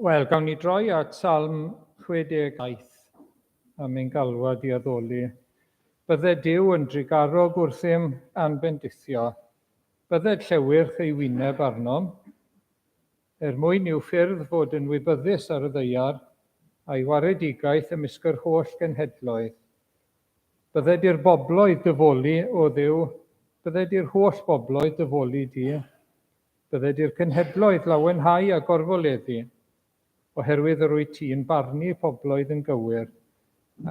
Wel, gawn ni droi at Salm 68 am ein galwad i addoli. Bydde Duw yn drigarog wrthym anbendithio. Bydde llewyrch ei wyneb arnom. Mwyn i'w ffyrdd fod yn wybyddus ar y ddeiar, a'i waredigaeth ymysg yr holl genhedloedd. Bydde di'r bobloedd dyfolu o Dduw, bydde di'r holl bobloedd dyfolu di. Bydde di'r cenhedloedd lawenhau a gorfoleddu, oherwydd yr wyt ti'n barnu pobloedd yn gywir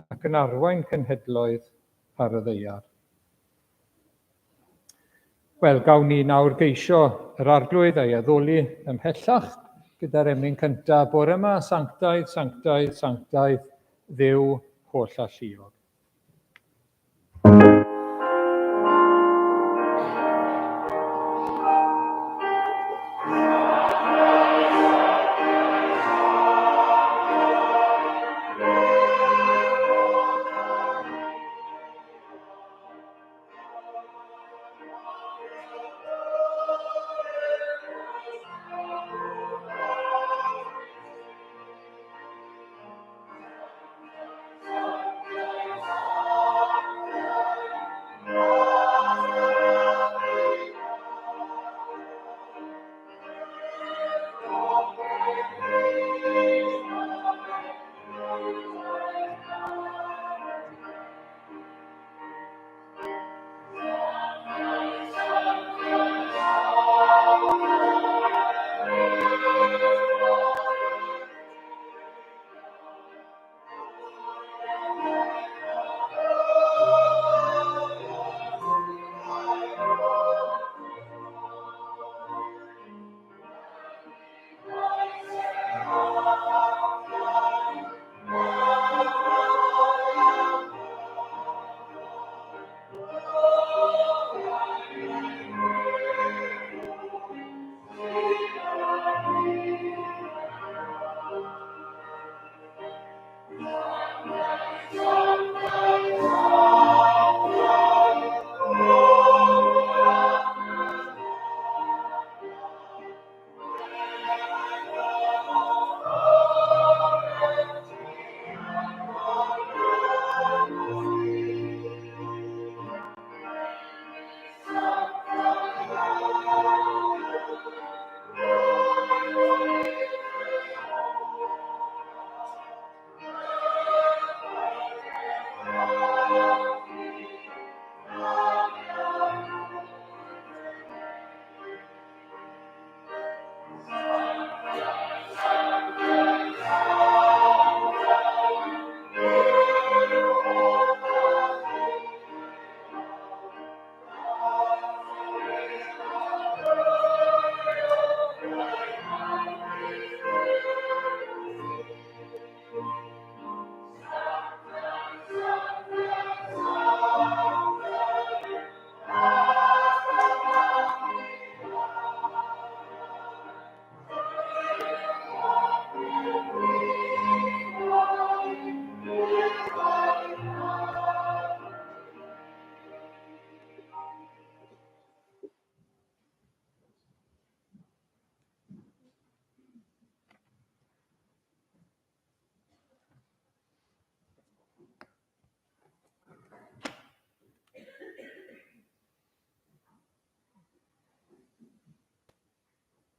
ac yn arwain cenhedloedd ar y ddeiar. Wel, gawn ni nawr geisio yr arglwydd a'i addoli ymhellach gyda'r emyn cyntaf bore yma, sanctaidd, sanctaidd, sanctaidd, Dduw holl a lluog.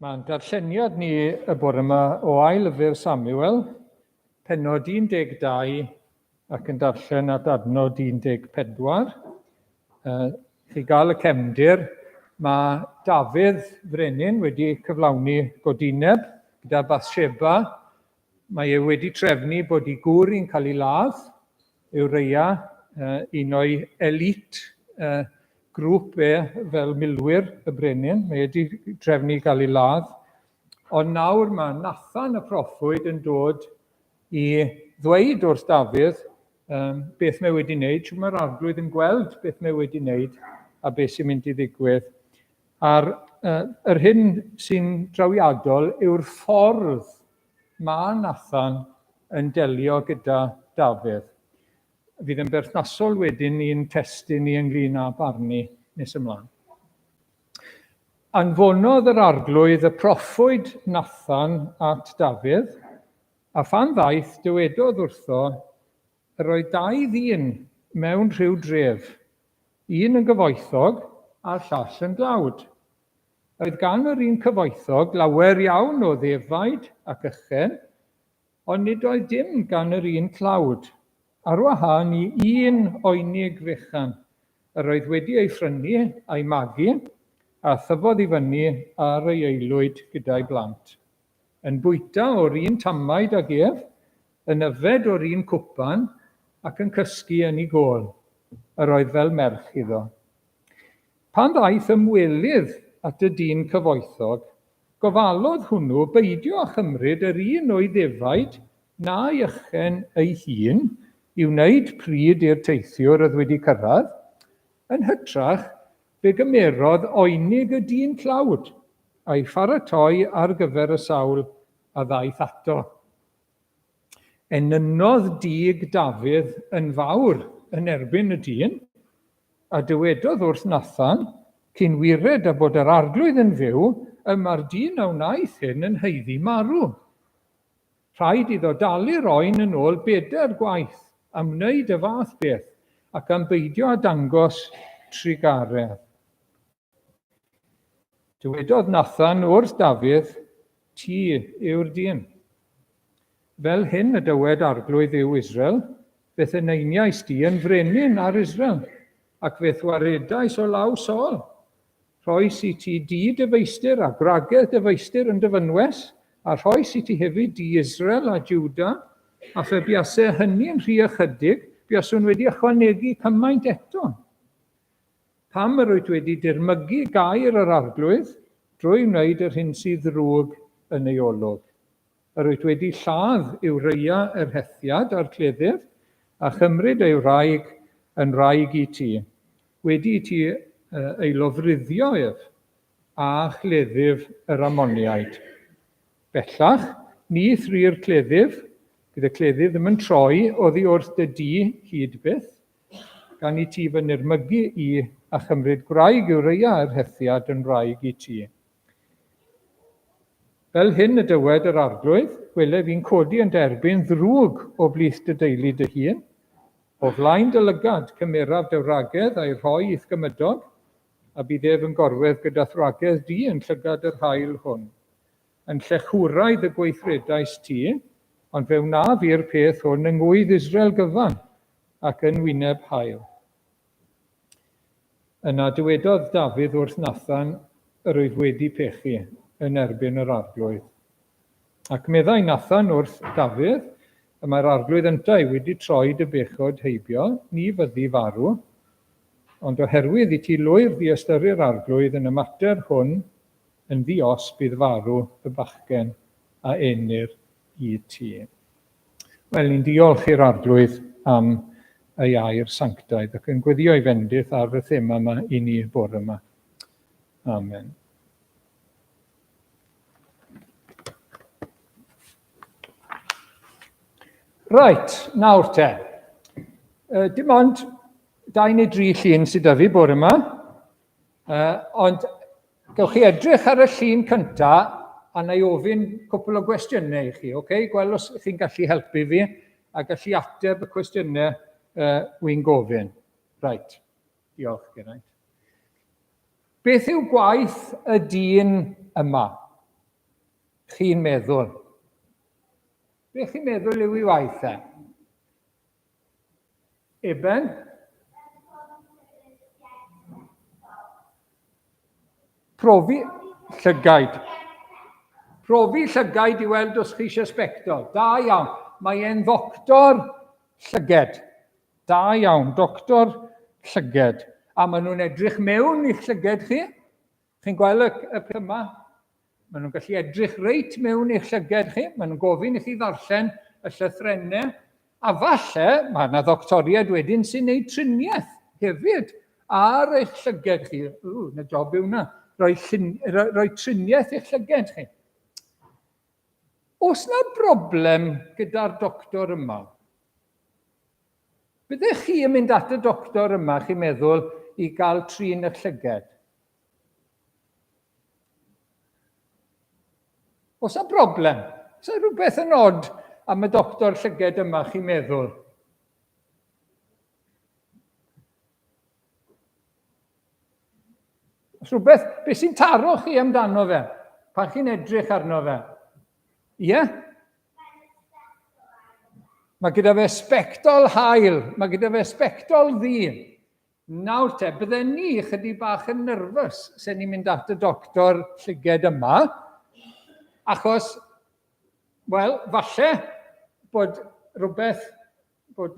Mae'n darlleniad ni y bore yma o ail-lyfr Samuel, pennod 12 ac yn darllen at adnod 14. Chi gael y cefndir, mae Dafydd Frenin wedi cyflawni godineb gyda Bathsheba. Mae e wedi trefnu bod ei gŵr i'n cael ei ladd, Uriah, un o'i elit grŵp fel milwyr y brenin. Mae wedi trefnu cael ei ladd. Ond nawr mae Nathan y proffwyd yn dod i ddweud wrth Dafydd beth mae wedi wneud. Mae'r arglwydd yn gweld beth mae wedi wneud a beth sy'n mynd i ddigwydd. A'r hyn sy'n drawiadol yw'r ffordd mae Nathan yn delio gyda Dafydd. Fydd yn berthnasol wedyn i'n testyn ni ynglyn â barnu nes ymlaen. Anfonodd yr arglwydd y proffwyd Nathan at Dafydd, A phan ddaeth, dywedodd wrtho, yr oedd 2 ddyn mewn rhyw dref, un yn gyfoethog a'r llall yn dlawd. Oedd gan yr un cyfoethog lawer iawn o ddefaid ac ychen, ond nid oedd dim gan yr un tlawd, ar wahân i un oenig fechan, yr oedd wedi ei phrynu a'i magu, a thyfodd i fyny ar ei aelwyd gyda'i blant. Yn bwyta o'r un tamaid ag ef, yn yfed o'r un cwpan, ac yn cysgu yn ei gôl, yr oedd fel merch iddo. Pan ddaeth ymwelydd at y dyn cyfoethog, gofalodd hwnnw beidio â chymryd yr un o'i ddefaid na ychen ei hun i wneud pryd i'r teithiwr oedd wedi cyrraedd, yn hytrach fe gymerodd oenig y dyn tlawd a'i pharatoi ar gyfer y sawl a ddaeth ato. Enynodd dig Dafydd yn fawr yn erbyn y dyn, a dywedodd wrth Nathan, cyn wired a bod yr arglwydd yn fyw, mae'r dyn a wnaeth hyn yn haeddu marw. Rhaid iddo dalu'r oen yn ôl 4 gwaith am wneud y fath beth, ac am beidio a dangos trigaredd. Dywedodd Nathan wrth Dafydd, ti yw'r dyn. Fel hyn y dywed arglwydd yw Israel, beth yn einiais di yn frenin ar Israel, ac beth waredais o law Saul. Rhoes i ti di dyfeistir a gwragedd dyfeistir yn dyfynwes, a rhoes i ti hefyd di Israel a Juda, a phe buasau hynny'n rhy ychydig, buaswn wedi ychwanegu cymaint eto. Pam yr wyt wedi dirmygu gair yr arglwydd, drwy wneud yr hyn sydd ddrwg yn ei olwg. Yr wyt wedi lladd Ewreia yr hethiad a'r cleddyf, a chymryd ei wraig yn wraig i ti. Wedi ti ei lofruddio ef, a chleddyf yr Amoniaid. Bellach, ni thri'r cleddyf, gyda cleddyf ddim yn troi oddi wrth dy di hyd byth, gan i ti fy nirmygu i a chymryd gwraig Ewreia yr hethiad yn wraig i ti. Fel hyn y dywed yr arglwydd, gwelef fi'n codi yn derbyn ddrwg o blith dy deulu dy hun, o flaen dy lygad cymeraf dy wragedd a'i rhoi i'th gymydog, a bydd ef yn gorwedd gyda thragedd di yn llygad yr hael hwn. Yn llechwraidd y gweithredais ti, ond fe wnaf i'r peth hwn yng ngwydd Israel gyfan ac yn wyneb hael. Yna dywedodd Dafydd wrth Nathan yr oedd wedi pechu yn erbyn yr arglwydd. Ac meddai Nathan wrth Dafydd, y mae'r arglwydd yntau wedi troi dy bechod heibio, ni fyddi farw, ond oherwydd i ti lwyr ddiastyru'r arglwydd yn y mater hwn, yn ddios bydd farw y bachgen a enir i ti. Wel, ni'n diolch i'r arglwydd am ei air sanctaidd ac yn gweddio ei fendith ar y thema yma i ni bore yma. Amen. Right, nawr te. Dim ond 2 neu 3 llun sydd 'da fi bore yma, ond gewch chi edrych ar y llun cynta a na i ofyn cwpl o gwestiynau i chi, okay? Gweld os chi'n gallu helpu fi a gallu ateb y cwestiynau wy'n gofyn. Right, diolch Geraint. Beth yw gwaith y dyn yma? Chi'n meddwl? Beth chi'n meddwl yw ei waith e? Eben? Profi llygaid. Profi llygaid i weld os chi eisiau sbectol. Da iawn. Mae e'n ddoctor llyged. Da iawn, doctor llyged. A maen nhw'n edrych mewn i'ch llyged chi. Chi'n gweld y peth yma? Maen nhw'n gallu edrych reit mewn i'ch llyged chi. Maen nhw'n gofyn i chi ddarllen y llythrennau. A falle, mae yna ddoctoriaid wedyn sy'n gwneud triniaeth hefyd ar eich llyged chi. Na job yw hwnna. Roi triniaeth i'ch llyged chi. Oes na broblem gyda'r doctor yma? Byddech chi yn mynd at y doctor yma, chi'n meddwl, i gael trin eich llyged? Oes na broblem? Oes na rhywbeth yn od am y doctor llyged yma, chi'n meddwl? Rhywbeth, beth sy'n taro chi amdano fe? Pan chi'n edrych arno fe? Ie? Mae gyda fe sbectol haul, mae gyda fe sbectol ddu. Nawr te, bydden ni chydig bach yn nerfus se ni'n mynd at y doctor llyged yma, achos, wel, falle bod rhywbeth, bod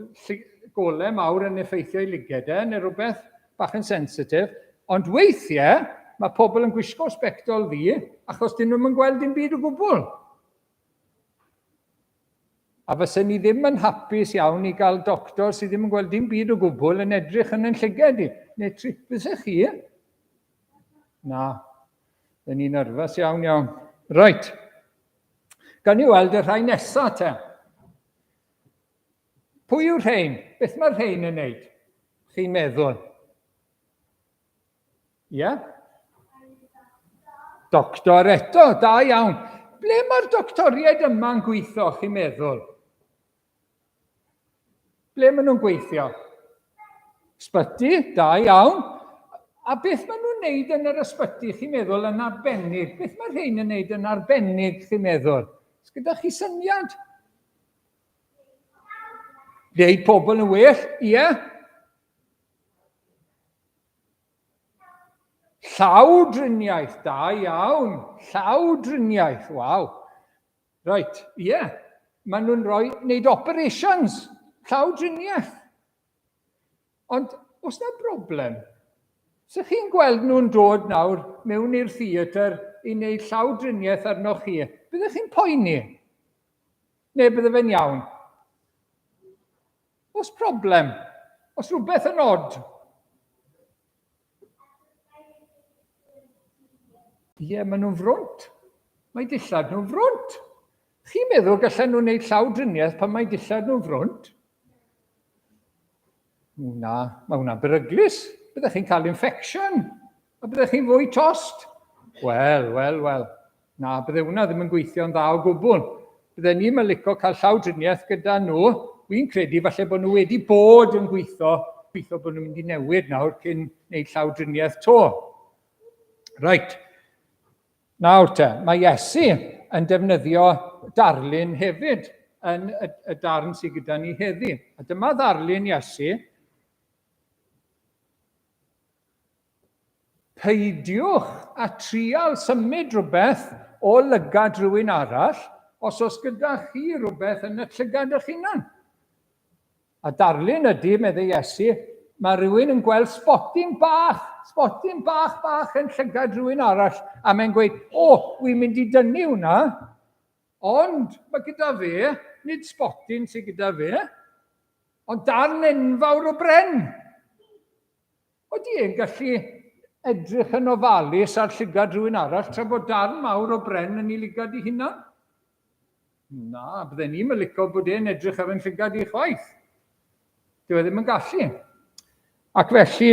golau mawr yn effeithio i lygedau, neu rhywbeth bach yn sensitif, ond weithiau mae pobl yn gwisgo sbectol ddu, achos dyn nhw'n gweld dim byd o gwbl. A fysen ni ddim yn hapus iawn i gael doctor sydd ddim yn gweld dim byd o gwbl yn edrych yn llyged i. Neu bysych chi? Na, dyn ni'n nerfus iawn. Right. Gan ni weld y rhai nesaf te. Pwy yw'r rhain? Beth mae'r rhain yn neud? Chi'n meddwl? Ie? Doctor eto, da iawn. Ble mae'r doctoriaid yma'n gweithio, chi'n meddwl? Ble maen nhw'n gweithio? Ysbyty, da iawn. A beth maen nhw'n neud yn yr ysbyty, chi'n meddwl, yn arbennig? Beth mae'r rhain yn neud yn arbennig, chi'n meddwl? Os gyda chi syniad? Deud pobl yn well, ie? Llawdriniaeth, da iawn. Llawdriniaeth, waw. Right, ie. Maen nhw'n neud operations. Llawdriniaeth. Ond, oes na broblem? Sa'ch chi'n gweld nhw'n dod nawr mewn i'r theatr i wneud llawdriniaeth arnoch chi? Byddech chi'n poeni? Neu bydde fe'n iawn? Oes problem? Oes rhywbeth yn od? Ie, maen nhw'n frwnt. Mae dillad nhw'n frwnt. Chi'n meddwl gallen nhw'n gwneud llawdriniaeth pan mae dillad nhw'n frwnt? Na, mae hwnna'n beryglus. Byddech chi'n cael infection. A byddech chi'n fwy tost. Wel. Na, bydde hwnna ddim yn gweithio'n dda o gwbl. Bydde ni'n licio cael llawdriniaeth gyda nhw. Wy'n credu falle bod nhw wedi bod yn gweithio bod nhw'n mynd i newid nawr cyn gwneud llawdriniaeth to. Right. Nawr te, mae Iesu yn defnyddio darlun hefyd yn y darn sydd gyda ni heddi. A dyma ddarlun Iesu. Peidiwch a trial symud rhywbeth o lygad rhywun arall os oes gyda chi rhywbeth yn y llygad eich hunan. A darlun ydy, meddwl Iesu, mae rhywun yn gweld sbotyn bach yn llygad rhywun arall, a mae'n gweud, wy'n mynd i dynnu hwnna, ond mae gyda fe, nid sbotyn sydd gyda fe, ond darn enfawr o bren. Oeddi e'n gallu edrych yn ofalus ar llygad rhywun arall, tra bod darn mawr o bren yn ei lygad ei hunan? Na, bydden ni'n licio bod e'n edrych ar yn llygad ei chwaith. Dyw e ddim yn gallu. Ac felly,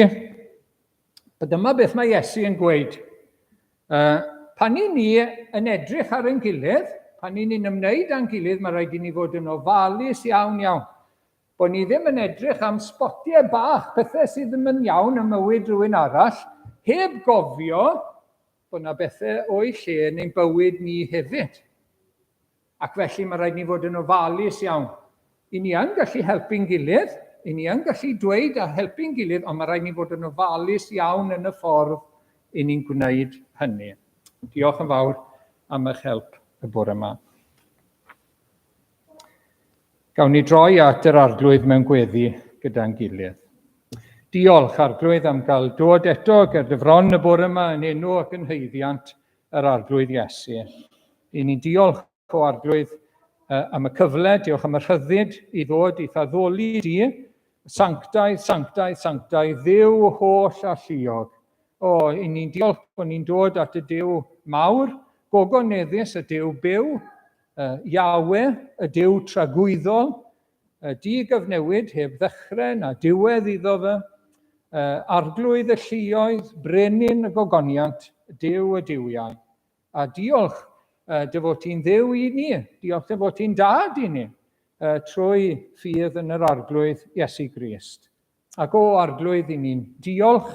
dyma beth mae Iesu yn gweud. Pan i ni yn edrych ar ein gilydd, pan i ni'n ymwneud â'n gilydd, mae rhaid i ni fod yn ofalus iawn. Bod ni ddim yn edrych am sbotiau bach, pethau sydd ddim yn iawn yn mywyd rhywun arall, heb gofio bod yna bethau o'i lle yn ein bywyd ni hefyd. Ac felly mae rhaid ni fod yn ofalus iawn. I ni yn gallu helpu'n gilydd, i ni yn gallu dweud a helpu'n gilydd, ond mae rhaid ni fod yn ofalus iawn yn y ffordd i ni'n gwneud hynny. Diolch yn fawr am eich help y bore yma. Gawn ni droi at yr arglwydd mewn gweddi gyda'n gilydd. Diolch arglwydd am gael dod eto gyda fron y bore yma yn enw ac yn haeddiant yr arglwydd Iesu. I ni'n diolch o arglwydd am y cyfle, diolch am y rhyddid i ddod i ddaddoli di, sanctaidd, Dduw holl a lluog. I ni'n diolch bod ni'n dod at y Duw mawr, gogoneddus, y Duw byw, Iawe, y Duw tragwyddol, di-gyfnewid heb ddechrau na diwedd iddo fe, arglwydd y lluoedd, brenin y gogoniant, Duw y diwiau. A diolch dy fod ti'n dduw i ni. Diolch dy fod ti'n dad i ni trwy ffydd yn yr arglwydd Iesu Grist. Ac o arglwydd i ni'n diolch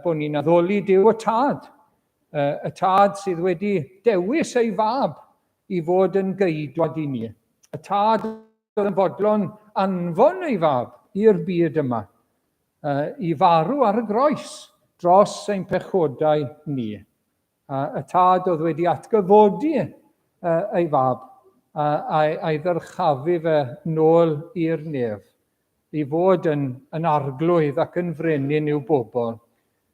bod ni'n addoli Duw y Tad. Y Tad sydd wedi dewis ei fab i fod yn geidwad i ni. Y Tad oedd yn fodlon anfon ei fab i'r byd yma i farw ar y groes dros ein pechodau ni. Y Tad oedd wedi atgyfodi ei fab a'i ddyrchafu fe nôl i'r nef i fod yn arglwydd ac yn frenin i'w bobl.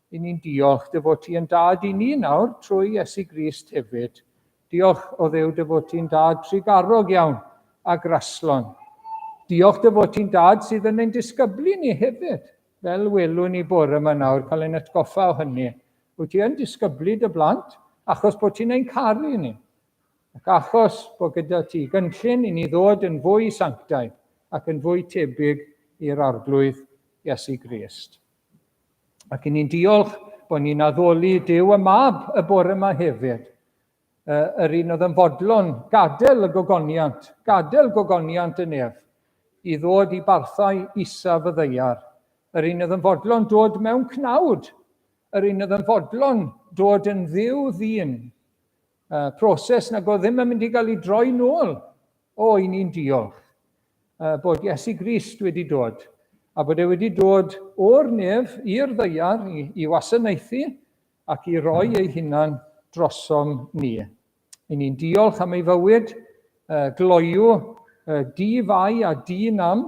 I ni'n diolch dy fod ti yn dad i ni nawr trwy Iesu Grist hefyd. Diolch o Dduw dy fod ti'n dad trigarog iawn a graslon. Diolch dy fod ti'n dad sydd yn ein disgyblu ni hefyd. Fel welwn ni bore yma nawr, cael ein atgoffa o hynny. Wyt ti yn disgyblu dy blant achos bod ti'n ein caru ni. Ac achos bod gyda ti gynllun i ni ddod yn fwy sanctaidd ac yn fwy tebyg i'r arglwydd Iesu Grist. Ac i ni'n diolch bod ni'n addoli Duw y Mab y bore yma hefyd. Yr un oedd yn fodlon gadael gogoniant y nef i ddod i barthau isaf y ddeiar. Yr un oedd yn fodlon dod mewn cnawd. Yr un oedd yn fodlon dod yn dduw ddyn. Proses nag oedd ddim yn mynd i gael ei droi nôl. O, i ni'n diolch bod Iesu Grist wedi dod. A bod e wedi dod o'r nef i'r ddeiar i wasanaethu ac i roi ei hunan drosom ni. I ni'n diolch am ei fywyd, gloiw, di-fai a di-nam,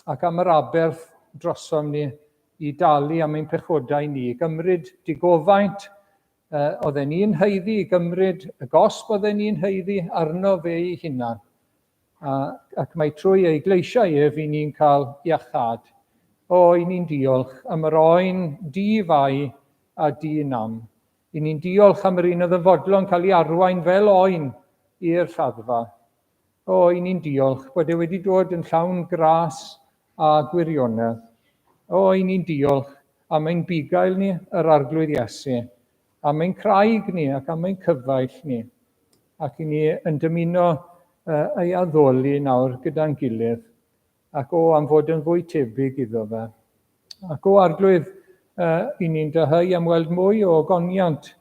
ac am yr aberth drosom ni i dalu am ein pechodau ni, i gymryd digofaint oedden ni'n heiddi, i gymryd y gosb oedden ni'n heiddi arno fe ei hunan. Ac mae trwy ei gleisiau ef i ni'n cael iachad. O, i ni'n diolch am yr oen di-fai a di-nam. I ni'n diolch am yr un oedd yn fodlon cael ei arwain fel oen i'r lladdfa. O, i ni'n diolch bod e wedi dod yn llawn gras a gwirionedd. O, i ni'n diolch am ein bugail ni, yr arglwydd Iesu, am ein craig ni ac am ein cyfaill ni. Ac i ni yn dymuno ei addoli nawr gyda'n gilydd, ac o am fod yn fwy tebyg iddo fe. Ac o arglwydd i ni'n dyheu am weld mwy o ogoniant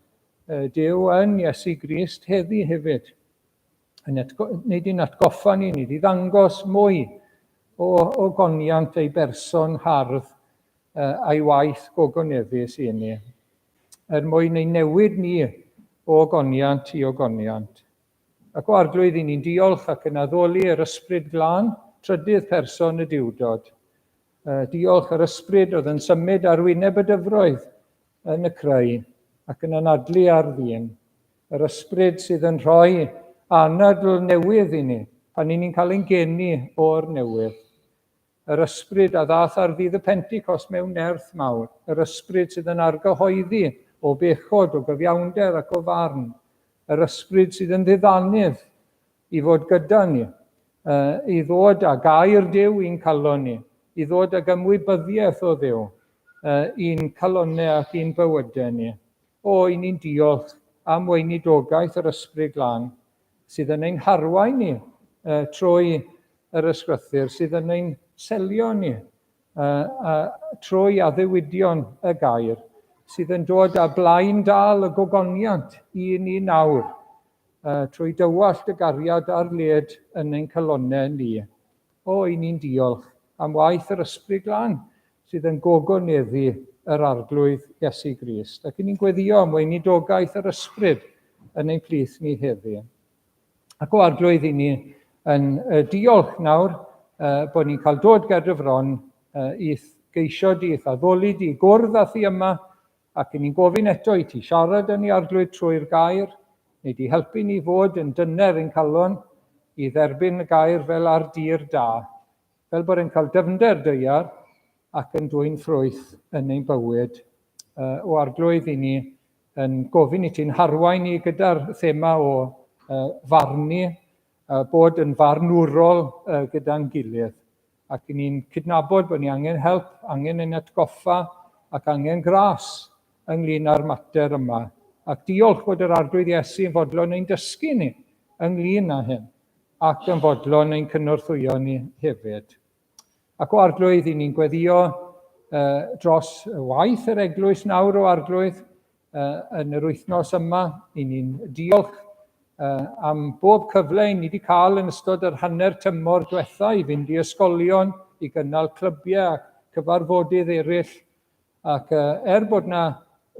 Duw yn Iesu Grist heddi hefyd. Nid i'n atgoffa ni, nid i ddangos mwy o ogoniant ei berson hardd a'i waith gogoneddus i ni. Mwyn ei newid ni o ogoniant i ogoniant. Ac o arglwydd i ni'n diolch ac yn addoli yr ysbryd glân, trydydd person y diwdod. Diolch yr ysbryd oedd yn symud ar wyneb y dyfroedd yn y creu ac yn anadlu ar ddyn. Yr ysbryd sydd yn rhoi anadl newydd i ni, pan ni'n cael ein geni o'r newydd. Yr ysbryd a ddath ar ddydd y Pentecost mewn nerth mawr. Yr ysbryd sydd yn argyhoeddi o bechod, o gyfiawnder ac o farn. Yr ysbryd sydd yn ddiddanydd i fod gyda ni, i ddod â gair Duw i'n calon ni, i ddod ag ymwybyddiaeth o Dduw i'n calonau ac i'n bywydau ni. O, i ni'n diolch am weinidogaeth yr ysbryd glân sydd yn ein harwain ni trwy yr ysgrythyr, sydd yn ein selio ni trwy addewidion y gair, sydd yn dod â blaen dal y gogoniant i ni nawr, trwy dywallt y gariad a'r led yn ein calonau ni. O, i ni'n diolch am waith yr ysbryd glân sydd yn gogoneddu yr arglwydd Iesu Grist. Ac i ni'n gweddio am weinidogaeth yr ysbryd yn ein plith ni heddi. Ac o arglwydd i ni yn diolch nawr bod ni'n cael dod ger y fron i geisio di, i addoli di, gwrdd â thi yma, ac i ni'n gofyn eto i ti siarad yn ei arglwydd trwy'r gair, neu di helpu ni fod yn dyner ein calon i dderbyn y gair fel ar dir da, fel bod e'n cael dyfnder deiar ac yn dwy'n ffrwyth yn ein bywyd. O arglwydd i ni yn gofyn i ti'n harwain ni gyda'r thema o farnu, bod yn farnwrol gyda'n gilydd. Ac i ni'n cydnabod bod ni angen help, angen ein atgoffa ac angen gras ynglyn â'r mater yma. Ac diolch bod yr arglwydd Iesu yn fodlon ein dysgu ni ynglyn â hyn, ac yn fodlon ein cynorthwyo ni hefyd. Ac o arglwydd, i ni'n gweddio dros y waith yr eglwys nawr o arglwydd yn yr wythnos yma. I ni'n diolch am bob cyfle ni wedi cael yn ystod yr hanner tymor diwetha i fynd i ysgolion, i gynnal clybiau a cyfarfodydd eraill. Ac bod na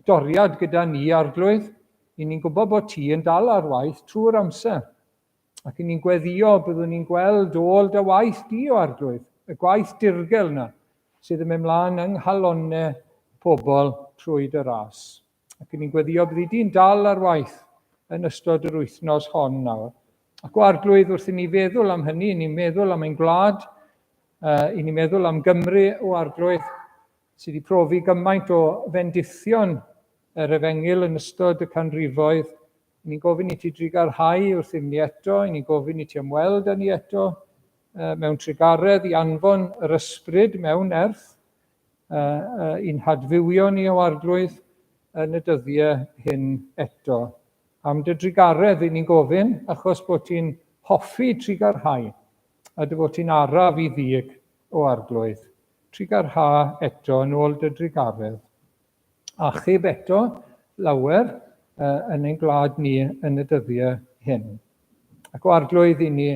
doriad gyda ni arglwydd, i ni'n gwybod bod ti yn dal ar waith trwy'r amser. Ac i ni'n gweddio byddwn ni'n gweld ôl dy waith di o arglwydd, y gwaith dirgel na, sydd yn mynd mlaen yng nghalonnau pobl trwy dy ras. Ac i ni'n gweddio bydd di'n dal ar waith yn ystod yr wythnos hon nawr. Ac o arglwydd wrth i ni feddwl am hynny, i ni'n meddwl am ein gwlad, i ni'n meddwl am Gymru o arglwydd, sydd wedi profi gymaint o fendithion yr Efengil yn ystod y canrifoedd. I ni'n gofyn i ti drigarhau wrth i ni eto, i ni'n gofyn i ti ymweld â ni eto, mewn trigaredd i anfon yr ysbryd mewn erth, i'n hadfywio ni o arglwydd yn y dyddiau hyn eto. Am dy drigaredd i ni'n gofyn, achos bod ti'n hoffi trigarhau, a dy bod ti'n araf i ddig o arglwydd. Trigarha eto yn ôl dy drigaredd. Achub eto lawer yn ein gwlad ni yn y dyddiau hyn. Ac o arglwydd i ni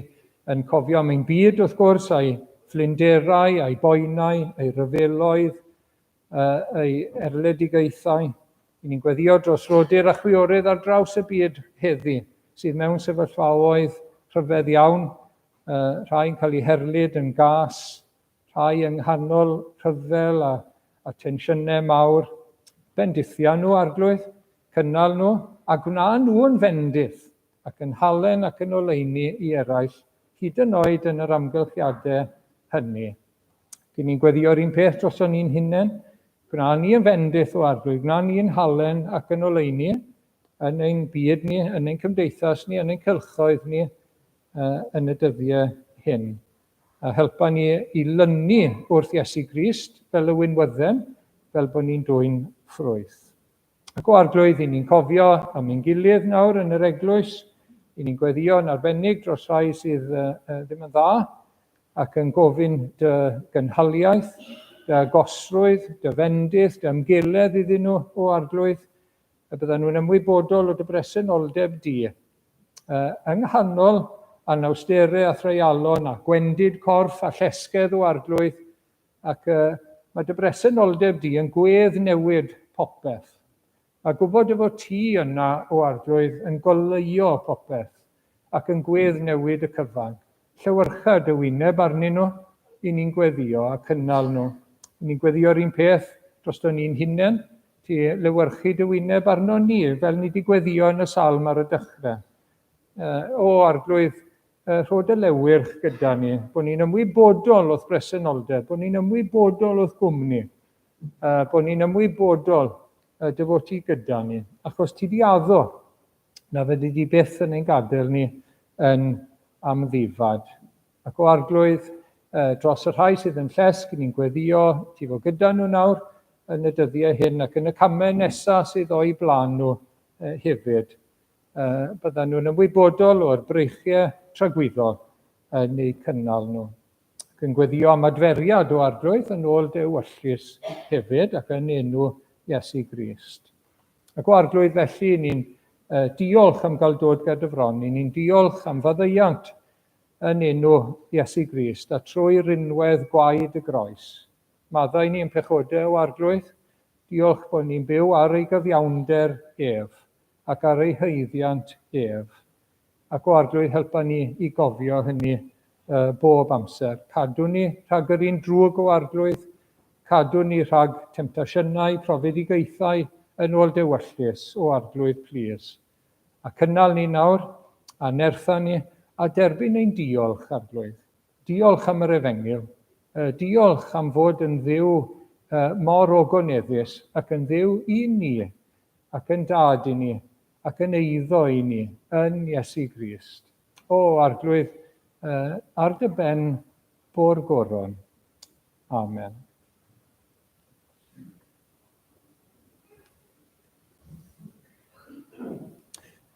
yn cofio am ein byd wrth gwrs, a'i fflinderau, a'i boenau, a'i ryfeloedd, a'i erledigaethau. I ni'n gweddio dros frodyr a chwiorydd ar draws y byd heddi, sydd mewn sefyllfaoedd rhyfedd iawn, rhai'n cael eu herlyd yn gas, rhai yng nghanol rhyfel a tensiynau mawr. Bendithia nhw arglwydd, cynnal nhw, a gwna nhw'n fendith ac yn halen ac yn oleuni i eraill, hyd yn oed yn yr amgylchiadau hynny. Dyn ni'n gweddio'r un peth dros o'n ni'n hunain, gwna ni yn fendith o arglwydd, gwna ni'n halen ac yn oleuni yn ein byd ni, yn ein cymdeithas ni, yn ein cylchoedd ni yn y dyddiau hyn. A helpa ni i lynu wrth Iesu Grist fel y wynwyddem, fel bod ni'n dwyn ffrwyth. Ac o arglwydd, i ni'n cofio am ein gilydd nawr yn yr eglwys, i ni'n gweddio yn arbennig dros rai sydd ddim yn dda, ac yn gofyn dy gynhaliaeth, dy gosrwydd, dy fendith, dy ymgeledd iddyn nhw o arglwydd, a byddan nhw'n ymwybodol o dy bresenoldeb di. Yng nghanol anawsterau a threialon a gwendid corff a llesgedd o arglwydd, ac mae dy bresenoldeb di yn gwedd newid popeth. A gwybod efo ti yna o arglwydd yn goleuo popeth ac yn gwedd newid y cyfan. Llewyrcha dy wyneb arnyn nhw, i ni'n gweddio a cynnal nhw. I ni'n gweddio'r un peth dros ni'n hunain, ti lewyrchu dy wyneb arno ni, fel ni wedi gweddio yn y salm ar y dechrau. O arglwydd, rhod y lewyrch gyda ni, bod ni'n ymwybodol o'th bresenoldeb, bod ni'n ymwybodol o'th gwmni, bod ni'n ymwybodol dy fod ti gyda ni, achos ti di addo na fyddi di byth yn ein gadael ni yn amddifad. Ac o arglwydd dros y rhai sydd yn llesg, ni'n gweddio ti fod gyda nhw nawr yn y dyddiau hyn ac yn y camau nesaf sydd o'i blaen nhw hefyd. Byddan nhw'n ymwybodol o'r breichiau tragwyddol yn eu cynnal nhw. Ac yn gweddio am adferiad o arglwydd yn ôl dy ewyllus hefyd ac yn enw Iesu Grist. Ac o arglwydd felly ni'n diolch am gael dod gyda dy fron, ni'n diolch am faddeuant yn enw Iesu Grist a trwy rinwedd gwaed y groes. Maddau ni yn pechodau o arglwydd, diolch bod ni'n byw ar ei gyfiawnder ef ac ar ei haeddiant ef. Ac o arglwydd helpa ni i gofio hynny bob amser. Cadw ni rhag yr un drwg o arglwydd, cadw ni rhag temptasiynau, profedigaethau yn ôl dy ewyllus o arglwydd plîs. A cynnal ni nawr, a nertha ni, a derbyn ein diolch arglwydd. Diolch am yr Efengil, diolch am fod yn dduw mor ogoneddus ac yn dduw i ni, ac yn dad i ni, ac yn eiddo i ni yn Iesu Grist. O arglwydd, ar dy ben bo'r goron. Amen.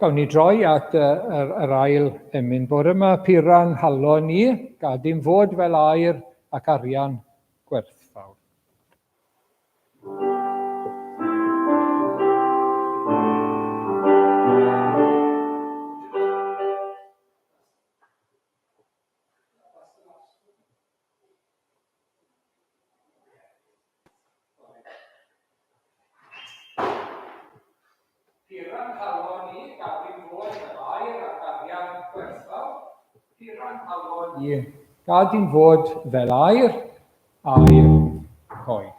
Gawn ni droi at yr ail emyn bore yma, puran halon ni, gad dim fod fel aur ac arian gwerthfawr. Puran halon ni, gad dim fod fel aur ac arian gwerthfawr. Puran halon ni, gad dim fod fel aur coes.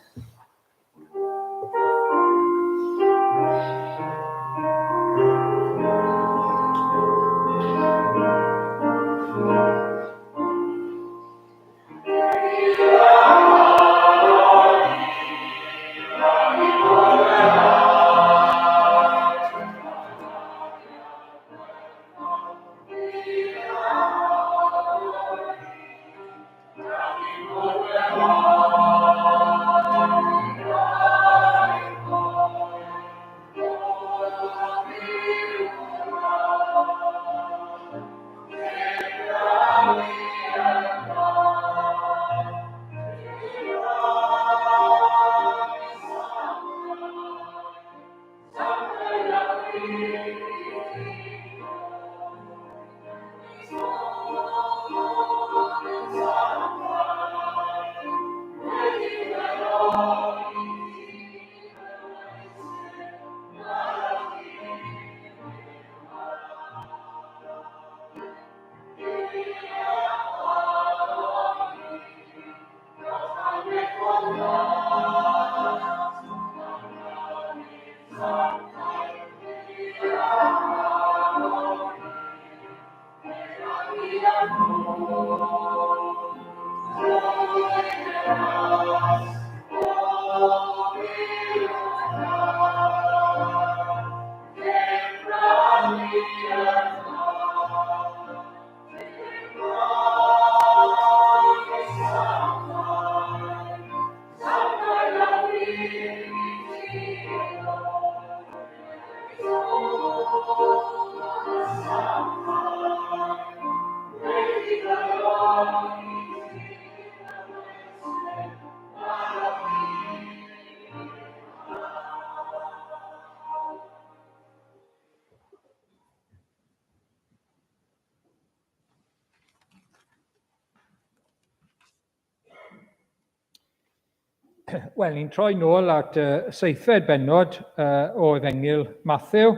Wel, ni'n troi nôl at seithfed bennod o Efengyl Mathew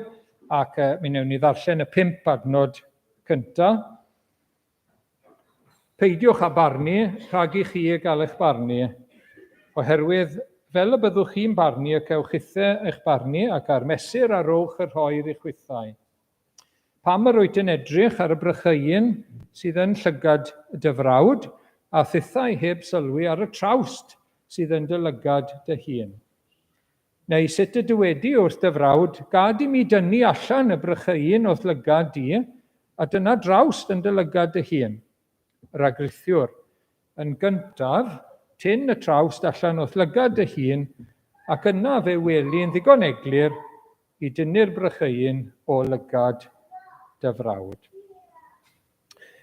ac mi wnewn ni ddarllen y 5 adnod cyntaf. Peidiwch â barnu, rhag i chi gael eich barnu, oherwydd fel y byddwch chi'n barnu y cewch chithau eich barnu ac ar mesur ar owch yr hoer i'ch chwithau. Pam yr wyt yn edrych ar y brychyin sydd yn llygad dy frawd a thithau heb sylwi ar y trawst sydd yn dy lygad dy hun. Neu sut y dywedi wrth dy frawd, gad i mi dynnu allan y brychyin o'th lygad di, a dyna drawst yn dy lygad dy hun. Yr agrithiwr, yn gyntaf, tyn y trawst allan o'th lygad dy hun, ac yna fe weli'n ddigon eglur i dynnu'r brychyin o lygad dy frawd.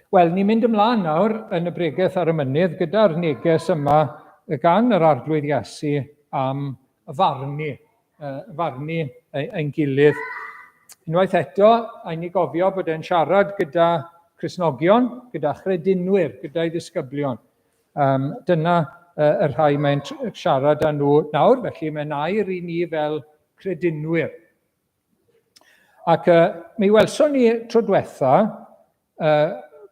Wel, ni'n mynd ymlaen nawr yn y bregaeth ar y mynydd gyda'r neges yma gan yr arglwydd Iesu am farnu ein gilydd. Unwaith eto, ein ni gofio bod e'n siarad gyda Cristnogion, gyda chredinwyr, gyda'i ddisgyblion. Dyna y rhai mae'n siarad â nhw nawr, felly mae'n air i ni fel credinwyr. Ac mi welson ni tro diwetha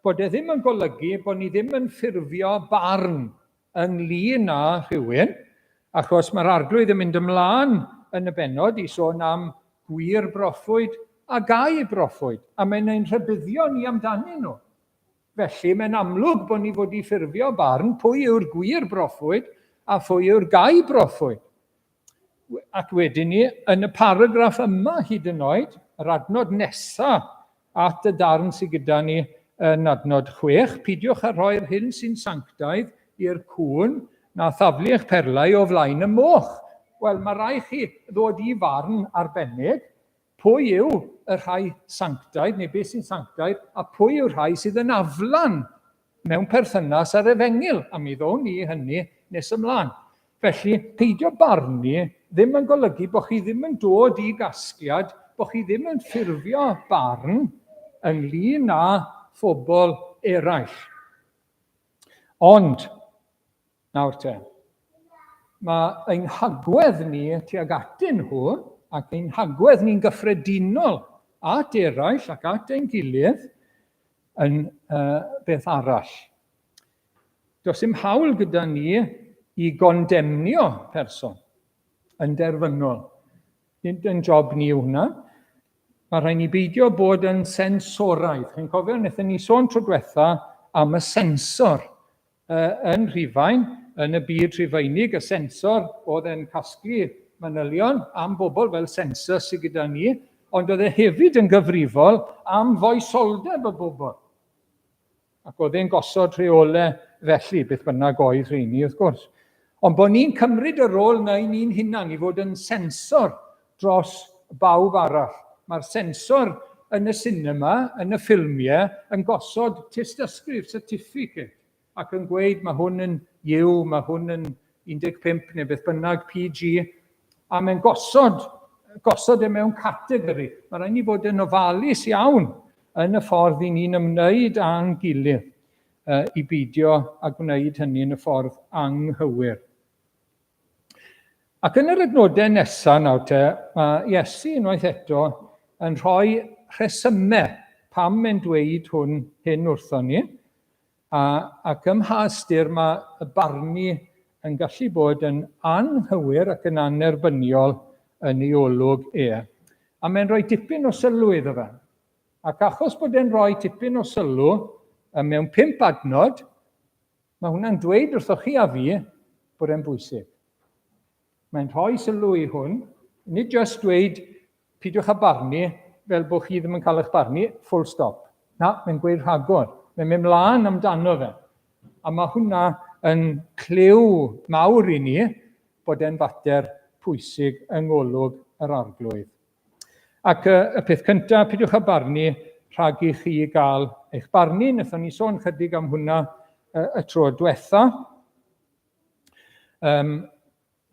bod e ddim yn golygu bod ni ddim yn ffurfio barn ynglyn â rhywun, achos mae'r arglwydd yn mynd ymlaen yn y bennod i sôn am gwir broffwyd a gau broffwyd, a mae'n ein rhybuddio ni amdanyn nhw. Felly mae'n amlwg bod ni fod i ffurfio barn pwy yw'r gwir broffwyd a pwy yw'r gau broffwyd. Ac wedyn ni, yn y paragraff yma hyd yn oed, yr adnod nesaf at y darn sydd gyda ni yn adnod 6, pidiwch a rhoi'r hyn sy'n sanctaidd i'r cwn na thaflu eich perlau o flaen y moch. Wel, mae rai chi ddod i farn arbennig pwy yw y rhai sanctaidd, neu beth sy'n sanctaidd, a pwy yw'r rhai sydd yn aflan mewn perthynas ar Efengil, a mi ddown ni hynny nes ymlaen. Felly, peidio barnu ddim yn golygu bod chi ddim yn dod i gasgliad, bod chi ddim yn ffurfio barn ynglyn â phobl eraill. Ond, nawr te, mae ein hagwedd ni tuag atyn nhw, ac ein hagwedd ni'n gyffredinol at eraill ac at ein gilydd yn beth arall. Does dim hawl gyda ni i gondemnio person yn derfynol. Nid yn job ni yw hwnna. Mae rhaid ni beidio bod yn sensoraidd. Chi'n cofio, wnaethon ni sôn tro diwetha am y sensor yn Rhufain, yn y byd Rhufeinig, y sensor oedd yn casglu manylion am bobl fel sensor sydd gyda ni, ond oedd e hefyd yn gyfrifol am foesoldeb y bobl. Ac oedd e'n gosod rheolau felly, beth bynnag oedd rheini, wrth gwrs. Ond bod ni'n cymryd y rôl na i ni'n hunan i fod yn sensor dros bawb arall. Mae'r sensor yn y cinema, yn y ffilmiau, yn gosod tystysgrif, certificate, ac yn gweud mae hwn yn yw, mae hwn yn 15 neu beth bynnag PG, a mae'n gosod e mewn categori. Mae rhaid ni fod yn ofalus iawn yn y ffordd i ni'n ymwneud â'n gilydd i beidio a gwneud hynny yn y ffordd anghywir. Ac yn yr adnodau nesaf nawr te, mae Iesu unwaith eto yn rhoi rhesymau pam mae'n dweud hyn wrthon ni, ac ym mhastyr mae y barnu yn gallu bod yn anghywir ac yn anerbyniol yn ei olwg e. A mae'n rhoi dipyn o sylw iddo fe. Ac achos bod e'n rhoi dipyn o sylw mewn 5 adnod, mae hwnna'n dweud wrthoch chi a fi bod e'n bwysig. Mae'n rhoi sylw i hwn, nid jyst dweud peidiwch â barnu fel bod chi ddim yn cael eich barnu, full stop. Na, mae'n gweud rhagor. Mae'n mynd mlaen amdano fe. A mae hwnna yn cliw mawr i ni bod e'n fater pwysig yng ngolwg yr arglwydd. Ac y peth cyntaf, peidiwch â barnu rhag i chi gael eich barnu. Wnaethon ni sôn chydig am hwnna y tro diwetha.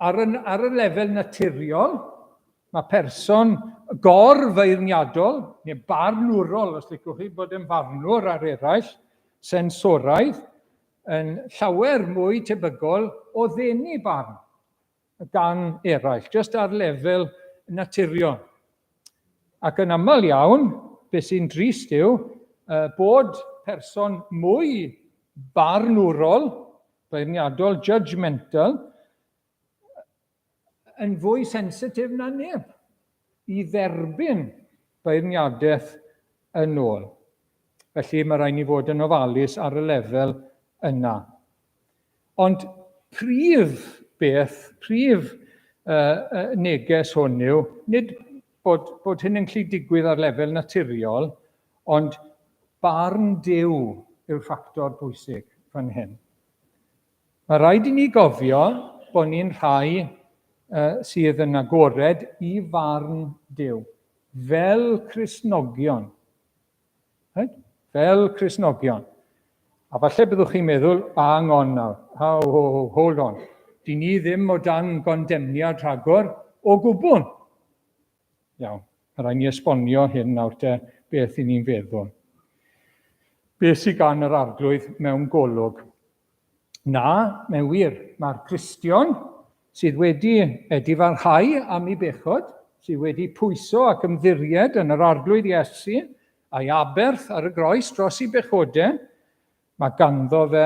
Ar y lefel naturiol, mae person gorfeirniadol, neu barnwrol, os licwch chi bod yn barnwr ar eraill, sensoraidd, yn llawer mwy tebygol o ddenu barn gan eraill, jyst ar lefel naturiol. Ac yn aml iawn, beth sy'n drist yw, bod person mwy barnwrol, beirniadol, judgmental, yn fwy sensitif na neb i dderbyn beirniadaeth yn ôl. Felly mae rhaid ni fod yn ofalus ar y lefel yna. Ond prif neges hwn yw, nid bod hyn yn gallu digwydd ar lefel naturiol, ond barn Duw yw'r ffactor bwysig fan hyn. Mae rhaid i ni gofio bod ni'n rhai sydd yn agored i farn Duw, fel Cristnogion. Fel Cristnogion. A falle byddwch chi'n meddwl, hang on nawr, hold on. Di ni ddim o dan gondemniad rhagor o gwbl. Iawn, rhaid ni esbonio hyn nawr te beth i ni'n feddwl. Beth sydd gan yr arglwydd mewn golwg? Na, mae'n wir, mae'r Cristion sydd wedi edifarhau am ei bechod, sydd wedi pwyso ac ymddiried yn yr arglwydd Iesu, a'i aberth ar y groes dros ei bechodau, mae ganddo fe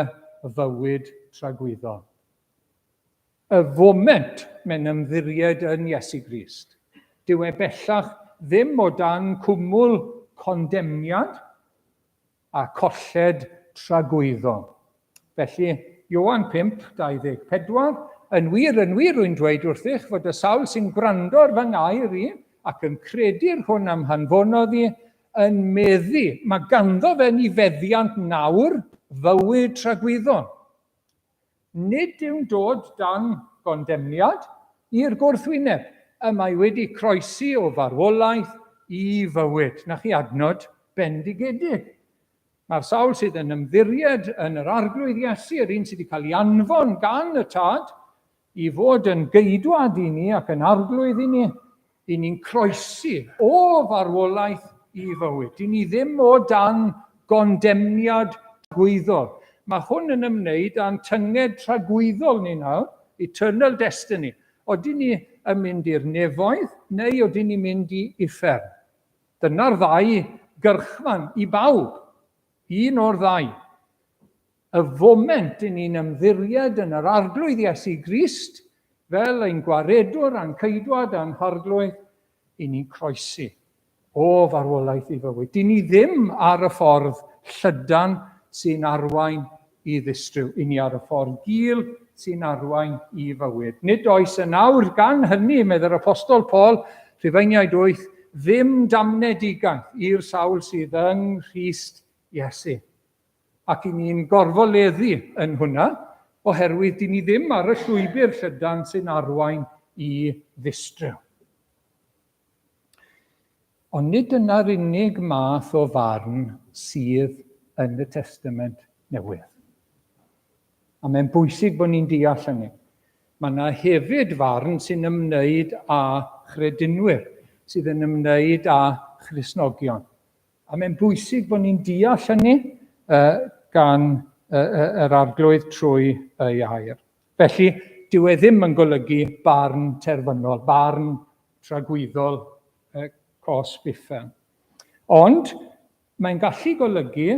fywyd tragwyddol. Y foment mae'n ymddiried yn Iesu Grist. Dyw e bellach ddim o dan cwmwl condemniad a colled tragwyddol. Felly, Ioan 5:24, yn wir wy'n dweud wrthych fod y sawl sy'n gwrando ar fy ngair i ac yn credu'r hwn am hanfonodd i yn meddu. Mae ganddo fe ni feddiant nawr fywyd tragwyddol. Nid yw'n dod dan gondemniad i'r gwrthwyneb. Y mae wedi croesi o farwolaeth, i fywyd. Na chi adnod bendigedig. Mae'r sawl sydd yn ymddiried yn yr arglwydd Iesu, yr un sydd wedi cael ei anfon gan y tad, i fod yn geidwad i ni ac yn arglwydd i ni'n croesi o farwolaeth i fywyd. I ni ddim o dan gondemniad tragwyddol. Mae hwn yn ymwneud â'n tynged tragwyddol ni nawr, eternal destiny. Oedden ni yn mynd i'r nefoedd, neu oedden ni'n mynd i uffern. Dyna'r ddau gyrchfan i bawb, un o'r ddau. Y foment i ni'n ymddiried yn yr arglwydd Iesu Grist, fel ein gwaredwr a'n ceidwad a'n harglwydd, i ni'n croesi o farwolaeth i fywyd. I ni ddim ar y ffordd llydan sy'n arwain i ddistryw. I ni ar y ffordd gul sy'n arwain i fywyd. Nid oes yn awr gan hynny, medda'r apostol Paul, Rhufeiniaid 8, ddim damnedigaeth i'r sawl sydd yng Nghrist Iesu. Ac i ni'n gorfoleddu yn hwnna, oherwydd i ni ddim ar y llwybr llydan sy'n arwain i ddistryw. Ond nid yna'r unig math o farn sydd yn y Testament Newydd. A mae'n bwysig bod ni'n deall hynny. Mae yna hefyd farn sy'n ymwneud â chredinwyr, sydd yn ymwneud â Christnogion. A mae'n bwysig bod ni'n deall hynny gan yr arglwydd trwy y air. Felly, dyw e ddim yn golygu barn terfynol, barn tragwyddol cosb uffern. Ond, mae'n gallu golygu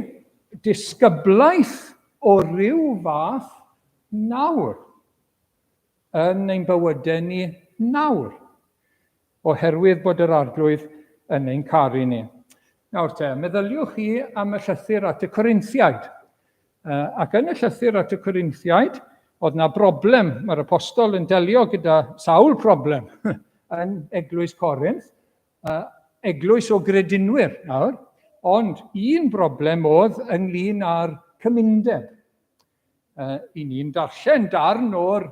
disgyblaeth o ryw fath nawr yn ein bywydau ni nawr, oherwydd bod yr arglwydd yn ein caru ni. Nawr te, meddyliwch chi am y llythyr at y Corinthiaid. Ac yn y llythyr at y Corinthiaid, oedd yna broblem, mae'r apostol yn delio gyda sawl problem yn eglwys Corinth, eglwys o gredinwyr nawr, ond un broblem oedd ynglyn â'r cymundeb. I ni'n darllen darn o'r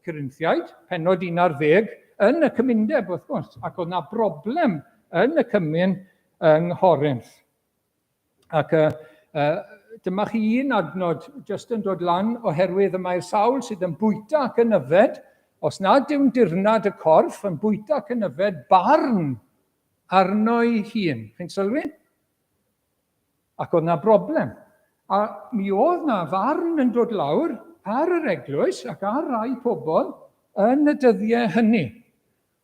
Corinthiaid, pennod 11, yn y cymundeb wrth gwrs, ac oedd yna broblem yn y cymyn yng Nghorinth. Ac dyma chi un adnod jyst yn dod lan oherwydd y mae'r sawl sydd yn bwyta ac yn yfed, os nad yw'n dirnad y corff yn bwyta ac yn yfed barn arno ei hun. Chi'n sylwi? Ac oedd yna broblem. A mi oedd yna farn yn dod lawr ar yr eglwys ac ar rai pobl yn y dyddiau hynny.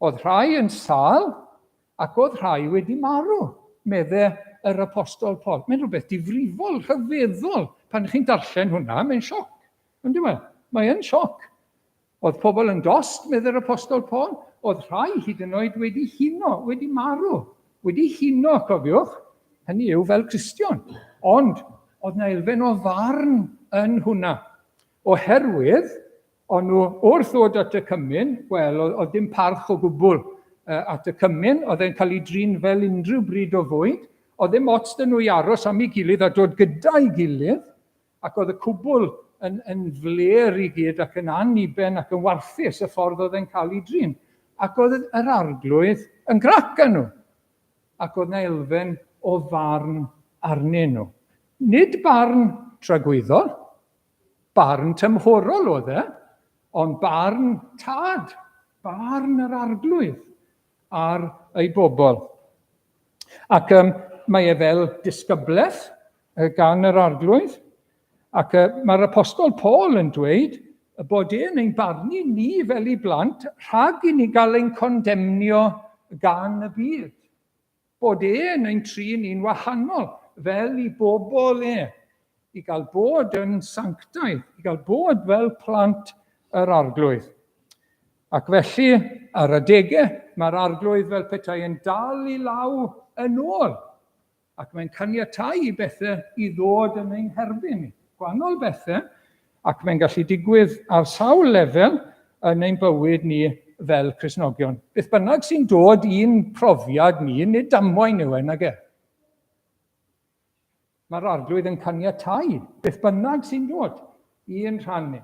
Oedd rhai yn sâl ac oedd rhai wedi marw, meddai yr apostol Paul. Mae'n rhywbeth difrifol, rhyfeddol. Pan chi'n darllen hwnna, mae'n sioc. Mae'n sioc. Oedd pobl yn dost, meddai'r apostol Paul. Oedd rhai hyd yn oed wedi huno, wedi marw. Wedi huno, cofiwch. Hynny yw fel Cristion. Ond, oedd yna elfen o farn yn hwnna. Oherwydd, ond nhw wrth ddod at y cymyn, wel, oedd dim parch o gwbl at y cymyn, oedd e'n cael ei drin fel unrhyw bryd o fwyd, oedd ddim ots dyn nhw i aros am ei gilydd a dod gyda'i gilydd, ac oedd y cwbl yn fler i gyd ac yn aniben ac yn warthus y ffordd oedd e'n cael ei drin. Ac oedd yr arglwydd yn grac â nhw. Ac oedd yna elfen o farn arnyn nhw. Nid barn tragwyddol, barn tymhorol oedd e, ond barn tad, barn yr arglwydd ar ei bobl. Ac mae e fel disgyblaeth gan yr arglwydd, ac mae'r apostol Paul yn dweud bod e'n ein barnu ni fel ei blant rhag i ni gael ein condemnio gan y byd. Bod e'n ein trin ni'n wahanol fel i bobl i gael bod yn sanctaidd, i gael bod fel plant yr arglwydd. Ac felly, ar adegau, mae'r arglwydd fel petai yn dal i law yn ôl. Ac mae'n caniatáu i bethau i ddod yn ein herbyn ni. Gwahanol bethau, ac mae'n gallu digwydd ar sawl lefel yn ein bywyd ni fel Cristnogion. Beth bynnag sy'n dod i'n profiad ni, nid damwain yw nag e. Mae'r arglwydd yn caniatáu beth bynnag sy'n dod i'n rhannu.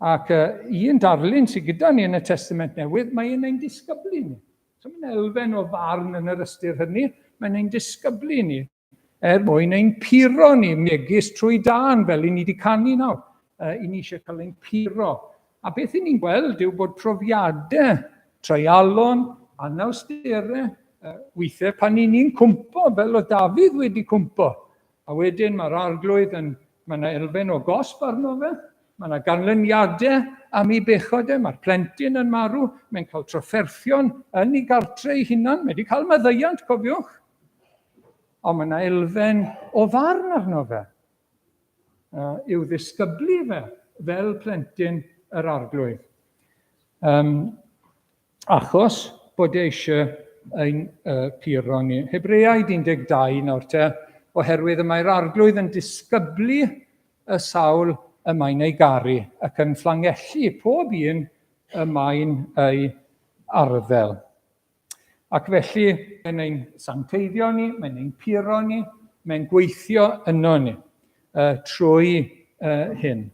Ac un darlun sydd gyda ni yn y Testament Newydd, mae'n ein disgyblu ni. So mae'n elfen o farn yn yr ystyr hynny, mae'n ein disgyblu ni, mwyn ein puro ni, megis trwy dan, fel i ni wedi canu nawr. I ni eisiau cael ein puro. A beth i ni'n gweld yw bod profiadau, treialon, anawsterau, weithiau pan i ni'n cwmpo, fel o Dafydd wedi cwmpo. A wedyn mae'r arglwydd mae yna elfen o gosb arno fe, mae yna ganlyniadau am ei bechod mae'r plentyn yn marw, mae'n cael trafferthion yn ei gartre ei hunan, mae wedi cael maddeuant, cofiwch. Ond mae yna elfen o farn arno fe. I'w ddisgyblu fe fel plentyn yr arglwydd. Achos bod eisiau ein puro ni. Hebreaid 12 nawr te, oherwydd y mae'r arglwydd yn disgyblu y sawl y mae'n ei garu ac yn fflangellu pob un y mae'n ei arddel. Ac felly, mae'n ein sancteiddio ni, mae'n ein puro ni, mae'n gweithio yno ni. Trwy hyn.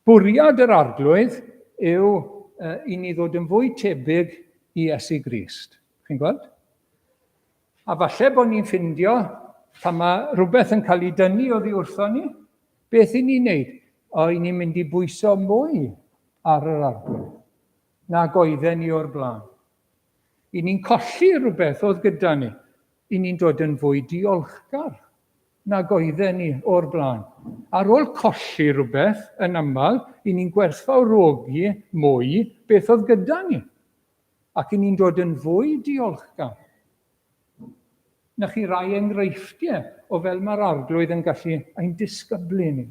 Bwriad yr arglwydd yw i ni ddod yn fwy tebyg i Iesu Grist. Chi'n gweld? A falle bod ni'n ffindio, pan mae rhywbeth yn cael ei dynnu oddi wrtho ni, beth i ni'n neud? I ni'n mynd i bwyso mwy ar yr arglwydd, nag oedden ni o'r blaen. I ni'n colli rhywbeth oedd gyda ni, i ni'n dod yn fwy diolchgar nag oedden ni o'r blaen. Ar ôl colli rhywbeth yn aml, i ni'n gwerthfawrogi mwy beth oedd gyda ni. Ac i ni'n dod yn fwy diolchgar. Na chi rai enghreifftiau o fel mae'r arglwydd yn gallu ein disgyblu ni.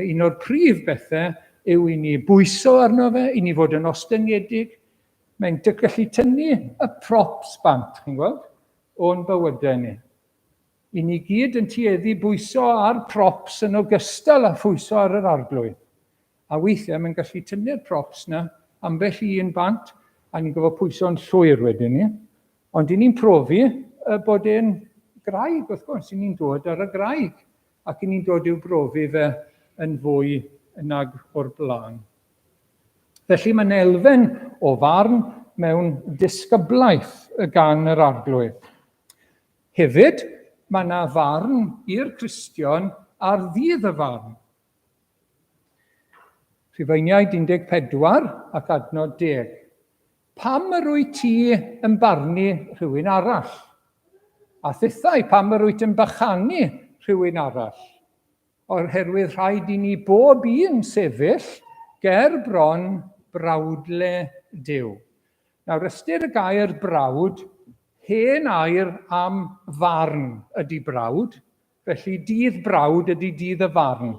Un o'r prif bethau yw i ni bwyso arno fe, i ni fod yn ostyngedig. Mae'n gallu tynnu y props bant, chi'n gweld, o'n bywydau ni. I ni gyd yn tueddu bwyso ar props yn ogystal â phwyso ar yr arglwydd. A weithiau mae'n gallu tynnu'r props na ambell un bant, a ni'n gofod pwyso'n llwyr wedyn ni. Ond i ni'n profi bod e'n graig, wrth gwrs, i ni'n dod ar y graig, ac i ni'n dod i'w brofi fe yn fwy nag o'r blaen. Felly mae'n elfen o farn mewn disgyblaeth gan yr arglwydd. Hefyd, mae yna farn i'r Cristion ar ddydd y farn. Rhufeiniaid 14 ac adnod 10. Pam yr wyt ti yn barnu rhywun arall? A thithau, pam yr wyt yn bychanu rhywun arall? Oherwydd rhaid i ni bob un sefyll ger bron brawdle Duw. Nawr, ystyr y gair brawd, hen air am farn ydy brawd, felly dydd brawd ydy dydd y farn.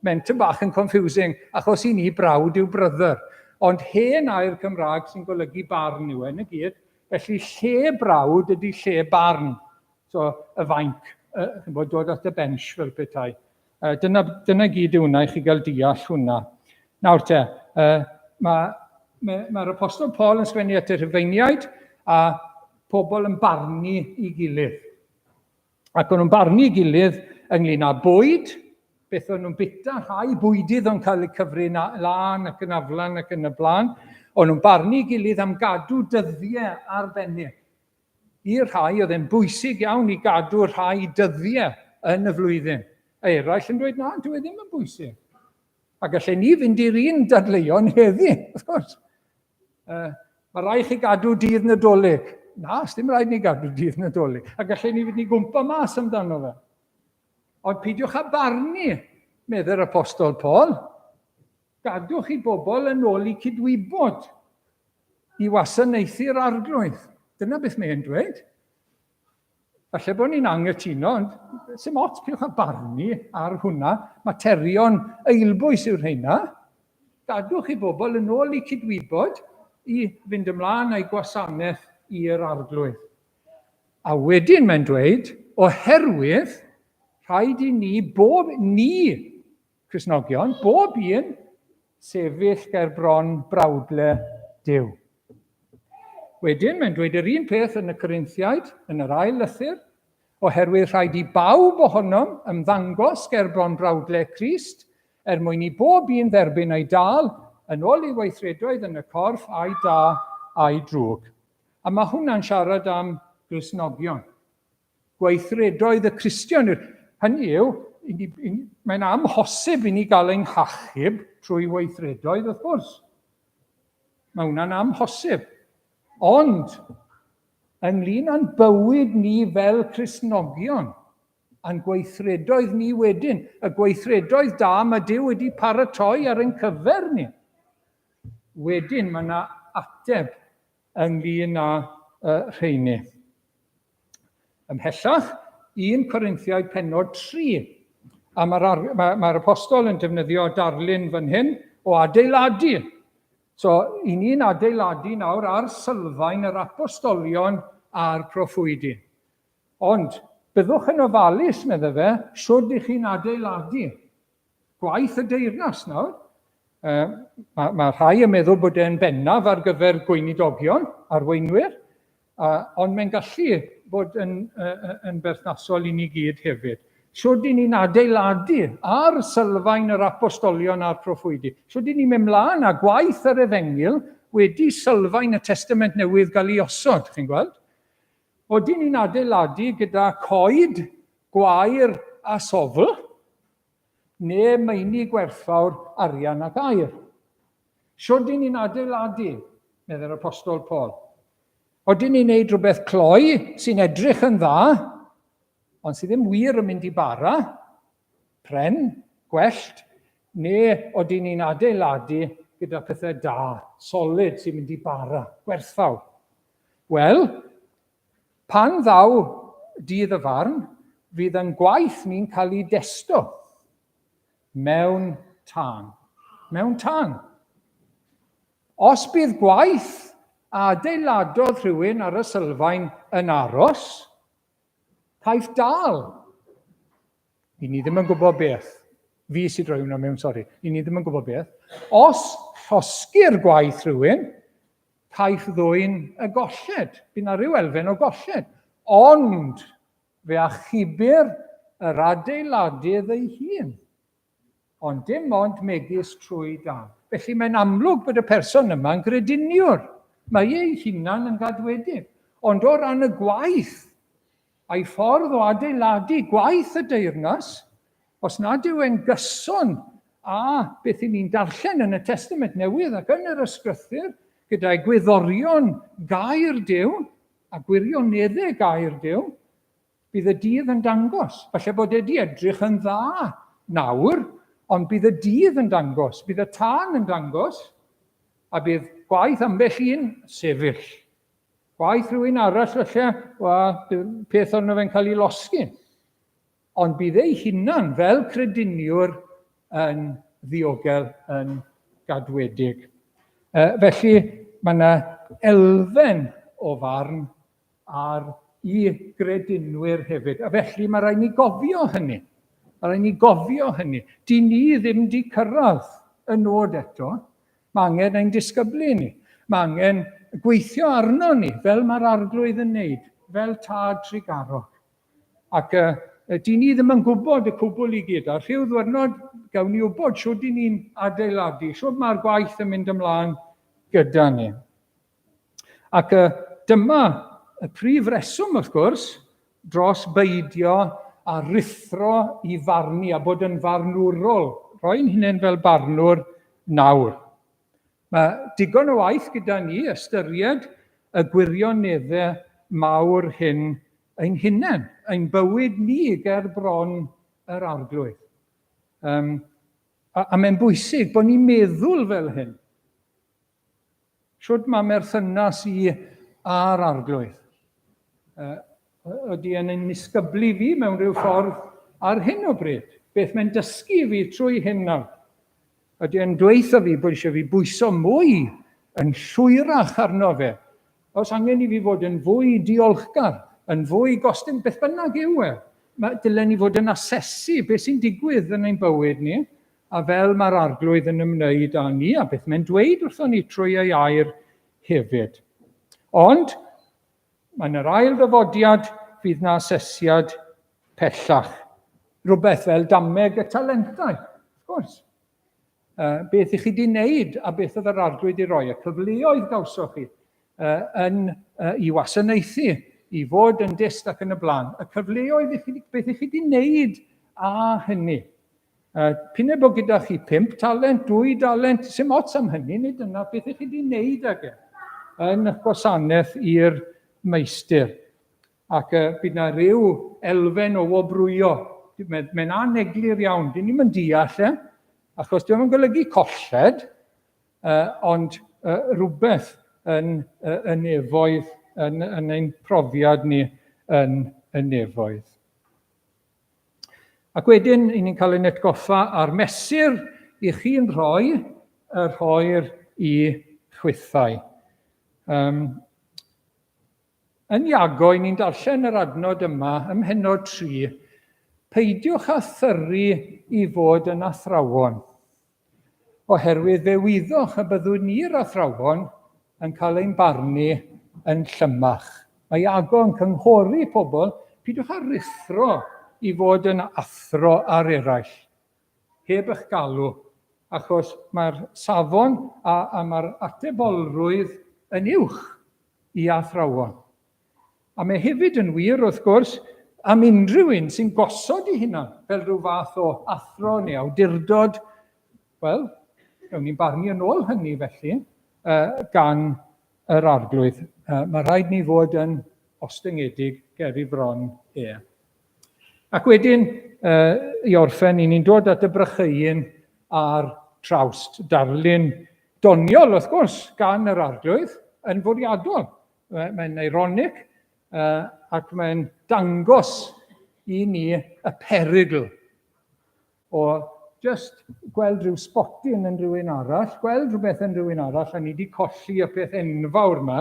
Mae'n tym bach yn confusing, achos i ni brawd yw brother, ond hen air Cymraeg sy'n golygu barn yw yn y gyd, felly lle brawd ydy lle barn. So, y fainc, bod dod at y bench fel petai. Dyna gyd yw hwnna, i chi gael deall hwnna. Nawr te, mae'r apostol Paul yn sgwennu at y Rhufeiniaid, a pobl yn barnu i gilydd. Ac o'n nhw'n barnu i gilydd ynglyn â bwyd, beth o'n nhw'n bita, rhai bwydydd o'n cael eu cyfri lan ac yn aflan ac yn y blaen. O'n nhw'n barnu i gilydd am gadw dyddiau arbennig. I rhai oedd e'n bwysig iawn i gadw rhai dyddiau yn y flwyddyn. A eraill yn dweud, na, dwi ddim yn bwysig. A gallai ni fynd i'r un dadleuon heddi, wrth gwrs. Mae rai chi gadw dydd Nadolig. Na, dim rhaid ni gadw dydd Nadolig. A gallai ni fynd i gwmpa mas amdano fe. Ond peidiwch â barnu, medde'r apostol Paul. Gadwch i bobl yn ôl i cydwybod i wasanaethu'r arglwydd. Dyna beth mae'n dweud. Falle bod ni'n anghytuno, ond sy'n ots peidiwch â barnu ar hwnna. Materion eilbwys yw'r rheina. Gadwch i bobl yn ôl i cydwybod i fynd ymlaen â'i gwasanaeth i'r arglwydd. A wedyn mae'n dweud, oherwydd rhaid i ni, Cristnogion, bob un sefyll ger bron brawdle Duw. Wedyn mae'n dweud yr un peth yn y Corinthiaid, yn yr ail lythyr, oherwydd rhaid i bawb ohonom ymddangos ger bron brawdle Crist, mwyn i bob un dderbyn ei dal, yn ôl i weithredoedd yn y corff a'i da a'i drwg. A mae hwnna'n siarad am Gristnogion. Gweithredoedd y Cristion. Hynny yw, mae'n amhosib i ni gael ein hachub trwy weithredoedd, wrth gwrs. Mae hwnna'n amhosib. Ond, ynglyn â'n bywyd ni fel Cristnogion, a'n gweithredoedd ni wedyn, y gweithredoedd da mae Duw wedi paratoi ar ein cyfer ni. Wedyn, mae yna ateb ynglyn â rheini. Ymhellach, 1 Corinthiaid pennod 3. A mae'r apostol yn defnyddio darlun fan hyn o adeiladu. So, i ni'n adeiladu nawr ar sylfaen yr apostolion a'r proffwydi. Ond, byddwch yn ofalus, medda fe, siwrd i chi'n adeiladu. Gwaith y deyrnas nawr. Mae rhai yn meddwl bod e'n bennaf ar gyfer gweinidogion, arweinwyr, ond mae'n gallu bod yn berthnasol i ni gyd hefyd. Siwrd i ni'n adeiladu ar sylfaen yr apostolion a'r proffwydi. Siwrd i ni'n mynd mlaen a gwaith yr Efengil wedi sylfaen y Testament Newydd gael ei osod, chi'n gweld? Oedden ni'n adeiladu gyda coed, gwair a sofl, neu meini gwerthfawr, arian ac air. Siwrd i ni'n adeiladu, medda'r apostol Paul. Oedden ni'n neud rhywbeth cloi sy'n edrych yn dda, ond sydd ddim wir yn mynd i bara, pren, gwellt, neu oedden ni'n adeiladu gyda pethau da, solid sy'n mynd i bara, gwerthfawr. Wel, pan ddaw dydd y farn, fydd yn gwaith ni'n cael ei desto mewn tân. Mewn tân. Os bydd gwaith a adeiladodd rhywun ar y sylfaen yn aros, caiff dal. I ni ddim yn gwybod beth. Fi sydd roi hwnna mewn, sori. I ni ddim yn gwybod beth. Os llosgi'r gwaith rhywun, caiff ddwyn y golled. Bydd na ryw elfen o golled. Ond fe achubir yr adeiladydd ei hun. Ond dim ond megis trwy dan. Felly mae'n amlwg bod y person yma'n grediniwr. Mae ei hunan yn gadwedig. Ond o ran y gwaith, a'i ffordd o adeiladu gwaith y deyrnas, os nad yw e'n gyson a beth i ni'n darllen yn y Testament Newydd ac yn yr ysgrythur, gyda'i gwyddorion gair Duw a gwirioneddau gair Duw, bydd y dydd yn dangos. Falle bod wedi edrych yn dda nawr, ond bydd y dydd yn dangos, bydd y tân yn dangos, a bydd gwaith ambell un sefyll. Gwaith rhywun arall falle, peth ond fe'n cael ei losgi. Ond bydd ei hunan fel crediniwr yn ddiogel, yn gadwedig. Felly, mae yna elfen o farn ar i gredinwyr hefyd. A felly mae rhaid ni gofio hynny. Mae rhaid ni gofio hynny. Di ni ddim di cyrraedd y nod eto. Mae angen ein disgyblu ni. Mae angen gweithio arno ni, fel mae'r arglwydd yn neud, fel tad trigarog. Ac di ni ddim yn gwybod y cwbl i gyd. A rhyw ddwyrnod gawn ni wybod siwrd i ni'n adeiladu, siwrd mae'r gwaith yn mynd ymlaen gyda ni. Ac dyma y prif reswm, wrth gwrs, dros beidio a rithro i farnu, a bod yn farnwrol. Roi'n hunain fel barnwr nawr. Mae digon o waith gyda ni ystyried y gwirioneddau mawr hyn ein hunain, ein bywyd ni ger bron yr arglwydd. A mae'n bwysig bod ni'n meddwl fel hyn. Siwrd mae merthynas i ar arglwydd. Ydy yn ein nisgyblu fi mewn rhyw ffordd ar hyn o bryd. Beth mae'n dysgu fi trwy hyn nawr. Ydy yn dweithio fi bod eisiau fi bwyso mwy yn llwyrach arno fe. Os angen i fi fod yn fwy diolchgar, yn fwy gostyn, beth bynnag yw e. Dylen ni fod yn asesu beth sy'n digwydd yn ein bywyd ni, a fel mae'r arglwydd yn ymwneud â ni, a beth mae'n dweud wrthon ni trwy ei air hefyd. Ond, mae'n yr ail ddyfodiad, fydd na asesiad pellach. Rhywbeth fel dameg y talentau, wrth gwrs. Beth i chi wedi wneud a beth oedd yr arglwydd i roi, y cyfleoedd gawsoch chi. i wasanaethu, i fod yn dyst ac yn y blaen. Y cyfleoedd beth ych chi wedi wneud â hynny. P'un bod gyda chi 5 talent, 2 talent, sy'n ots am hynny, nid yna beth ych chi wedi wneud ag yn gwasanaeth i'r meistr. Ac bydd yna ryw elfen o wobrwyo. Mae'n aneglur iawn, dyn ni'n deall, achos dwi'n golygu colled, ond rhywbeth yn nefoedd, yn ein profiad ni yn nefoedd. Ac wedyn, i ni'n cael ein atgoffa ar mesur i chi'n rhoi yr hwyr i chwithau. Yn Iago, i ni'n darllen yr adnod yma, ym Mhennod 3, peidiwch â thyru i fod yn athrawon, oherwydd fe wyddwch y byddwn ni'r athrawon yn cael ein barnu yn llymach. Mae Iago yn cynghori pobl, peidiwch â rithro i fod yn athro ar eraill, heb eich galw, achos mae'r safon a mae'r atebolrwydd yn uwch i athrawon. A mae hefyd yn wir, wrth gwrs, am unrhyw un sy'n gosod i hynna fel rhyw fath o athro neu awdurdod, wel, gawn ni'n barnu yn ôl hynny felly, gan yr arglwydd. Mae rhaid ni fod yn ostyngedig ger i bron e. Ac wedyn, i orffen, ni'n dod at y brycheuyn a'r trawst, darlun doniol, wrth gwrs, gan yr arglwydd, yn fwriadol. Mae'n ironic, ac mae'n dangos i ni y perygl o just gweld rhyw sbotyn yn rhywun arall, gweld rhywbeth yn rhywun arall, a ni wedi colli y peth enfawr yma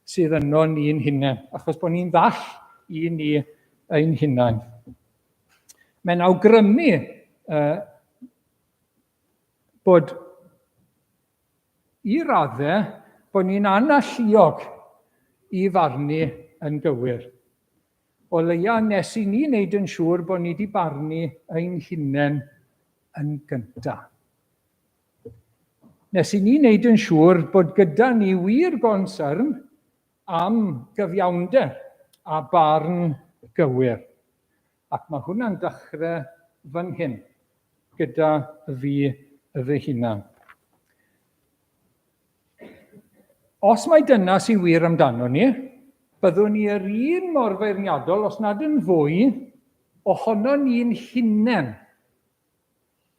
sydd yno ni'n hunain, achos bod ni'n ddall i ni ein hunain. Mae'n awgrymu bod i raddau bod ni'n analluog i farnu yn gywir. O leia nes i ni wneud yn siŵr bod ni wedi barnu ein hunain yn gyntaf. Nes i ni wneud yn siŵr bod gyda ni wir gonsern am gyfiawnder a barn gywir. Ac mae hwnna'n dechrau fan hyn, gyda fi fy hunan. Os mae dyna sy'n wir amdano ni, byddwn ni yr un mor feirniadol, os nad yn fwy, ohono ni'n hunain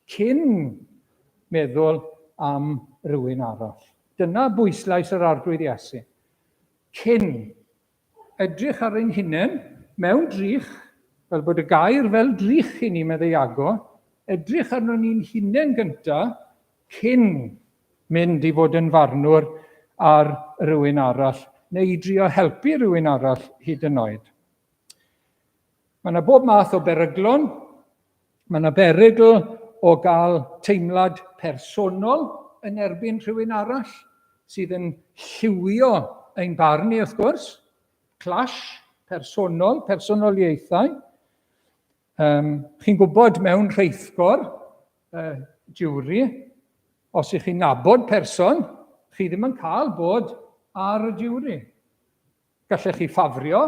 cyn meddwl am rywun arall. Dyna bwyslais yr arglwydd Iesu. Cyn edrych ar ein hunain mewn drych, fel bod y gair fel drych i ni, meddwl Iago, edrych arno ni'n hunain gyntaf cyn mynd i fod yn farnwr ar rywun arall, neu i drio helpu rywun arall hyd yn oed. Mae yna bob math o beryglon. Mae yna berygl o gael teimlad personol yn erbyn rhywun arall, sydd yn lliwio ein barnu, wrth gwrs. Clash personol, personoliaethau. Chi'n gwybod mewn rheithgor, jiwri, os ych chi'n nabod person, chi ddim yn cael bod ar y jiwri. Gallech chi ffafrio,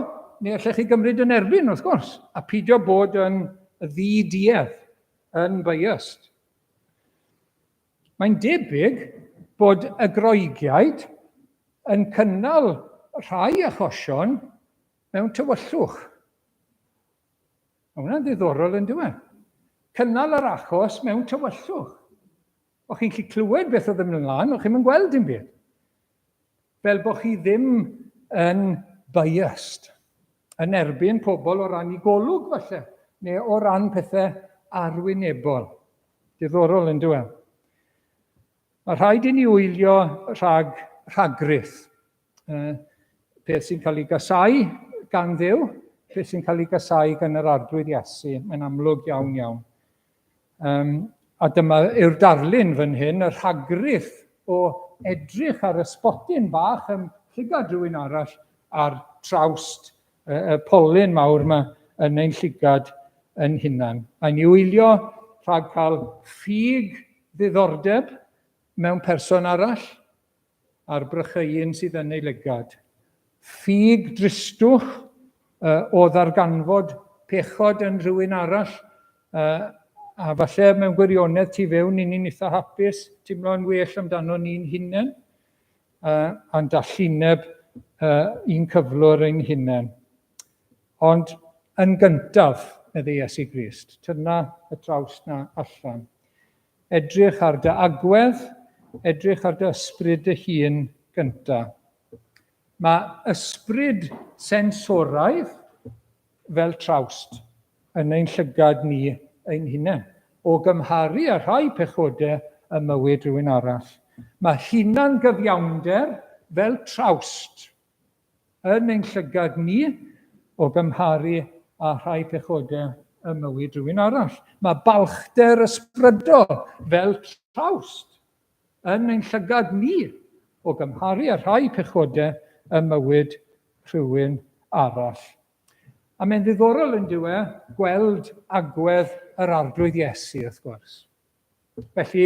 neu allech chi gymryd yn erbyn, wrth gwrs, a peidio bod yn ddi-duedd, yn biased. Mae'n debyg bod y Groegiaid yn cynnal rhai achosion mewn tywyllwch. Mae hwnna'n ddiddorol yn dweud. Cynnal yr achos mewn tywyllwch. O'ch chi'n gallu clywed beth oedd yn ymlaen, o'ch chi'n mynd gweld dim byd. Fel bod chi ddim yn biased, yn erbyn pobl o ran i golwg falle, neu o ran pethau arwynebol. Diddorol yn dweud. Mae rhaid i ni wylio rhagryth. Beth sy'n cael ei gasau gan Dduw, beth sy'n cael ei gasau gan yr arglwydd Iesu. Mae'n amlwg iawn iawn. A dyma yw'r darlun fan hyn, y rhagryth o edrych ar y sbotyn bach yn llygad rhywun arall ar trawst y polyn mawr yma yn ein llygad yn hunan. A ni wylio rhag cael ffug ddiddordeb mewn person arall, a'r brycheuyn sydd yn ei lygad. Ffug dristwch o ddarganfod pechod yn rhywun arall, a falle mewn gwirionedd tu fewn i ni'n eitha hapus, teimlo'n well amdano ni'n hunain, a'n dallineb un cyflwr ein hunain. Ond yn gyntaf, medde Iesu Grist, tynna y traws na allan. Edrych ar dy agwedd, edrych ar dy ysbryd dy hun gyntaf. Mae ysbryd sensoraidd fel trawst yn ein llygad ni ein hunain, o gymharu â rhai pechodau y mywyd rhywun arall. Mae hunan gyfiawnder fel trawst yn ein llygad ni o gymharu â rhai pechodau y mywyd rhywun arall. Mae balchder ysbrydol fel trawst yn ein llygad ni o gymharu â rhai pechodau y mywyd rhywun arall. A mae'n ddiddorol yn gweld agwedd yr arglwydd Iesu, wrth gwrs. Felly,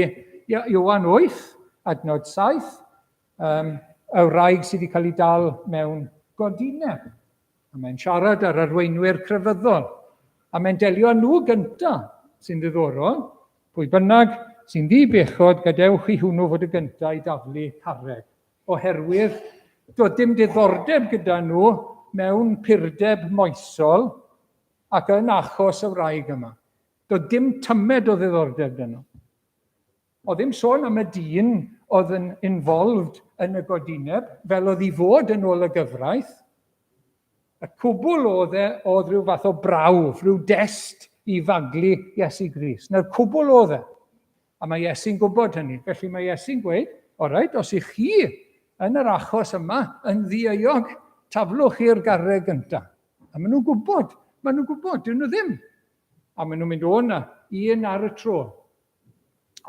Ioan 8, adnod 7, y wraig sydd wedi cael ei dal mewn godineb. A mae'n siarad ar arweinwyr crefyddol. A mae'n delio nhw gyntaf, sy'n ddiddorol. Pwy bynnag sy'n ddibechod, gadewch i hwnnw fod y gyntaf i daflu carreg. Oherwydd, doedd dim diddordeb gyda nhw mewn purdeb moesol ac yn achos y wraig yma. Doedd dim tymed o ddiddordeb dyn nhw. Oedd ddim sôn am y dyn oedd yn involved yn y godineb, fel oedd i fod yn ôl y gyfraith. Y cwbl oedd rhyw fath o brawf, rhyw dest i faglu Iesu Grist. Na'r cwbl oedd e. A mae Iesu'n gwybod hynny. Felly mae Iesu'n gweud, oreit, os ych chi yn yr achos yma yn ddieuog, taflwch i'r garreg gyntaf. A maen nhw'n gwybod, dyn nhw ddim. A maen nhw'n mynd o yna, un ar y tro.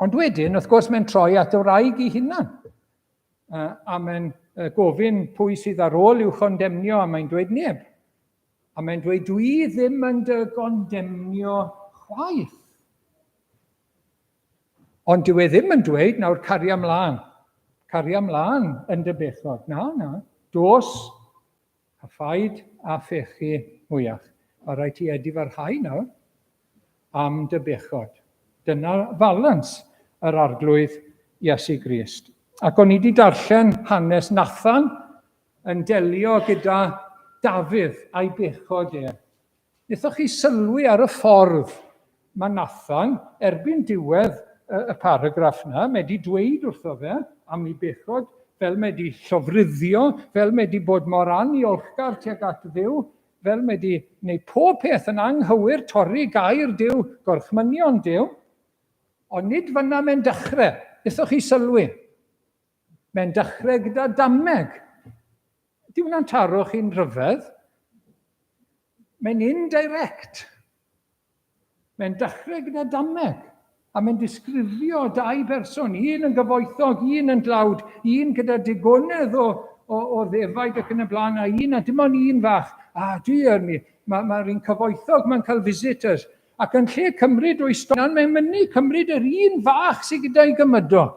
Ond wedyn, wrth gwrs, mae'n troi at y wraig ei hunan. A mae'n gofyn pwy sydd ar ôl i'w chondemnio, a mae'n dweud neb. A mae'n dweud, dwi ddim yn dy gondemnio chwaith. Ond dwi ddim yn dweud, nawr cario ymlaen. Cario ymlaen yn dy bechod. Na. Dos, a phaid a phechu mwyach. A rhaid ti edifarhau nawr am dy bechod. Dyna falans yr arglwydd Iesu Grist. Ac o'n i wedi darllen hanes Nathan yn delio gyda Dafydd a'i bechod e. Wnaethoch chi sylwi ar y ffordd mae Nathan, erbyn diwedd y paragraff yna, mae wedi dweud wrtho fe am ei bechod, fel mae wedi llofruddio, fel mae wedi bod mor aniolchgar tuag at Dduw, fel mae wedi gwneud pob peth yn anghywir, torri gair Duw, gorchmynion Duw, ond nid fyna mae'n dechrau. Wnaethoch chi sylwi? Mae'n dechrau gyda dameg. Di hwnna'n taro chi'n rhyfedd? Mae'n indirect. Mae'n dechrau gyda dameg. A mae'n disgrifio dau berson, un yn gyfoethog, un yn dlawd, un gyda digonedd o ddefaid ac yn y blaen, a dim ond un fach. A dwi yn ni, mae'r un cyfoethog, mae'n cael visitors. Ac yn lle cymryd o'i stonan, mae'n mynd cymryd yr un fach sydd gyda'i gymudo.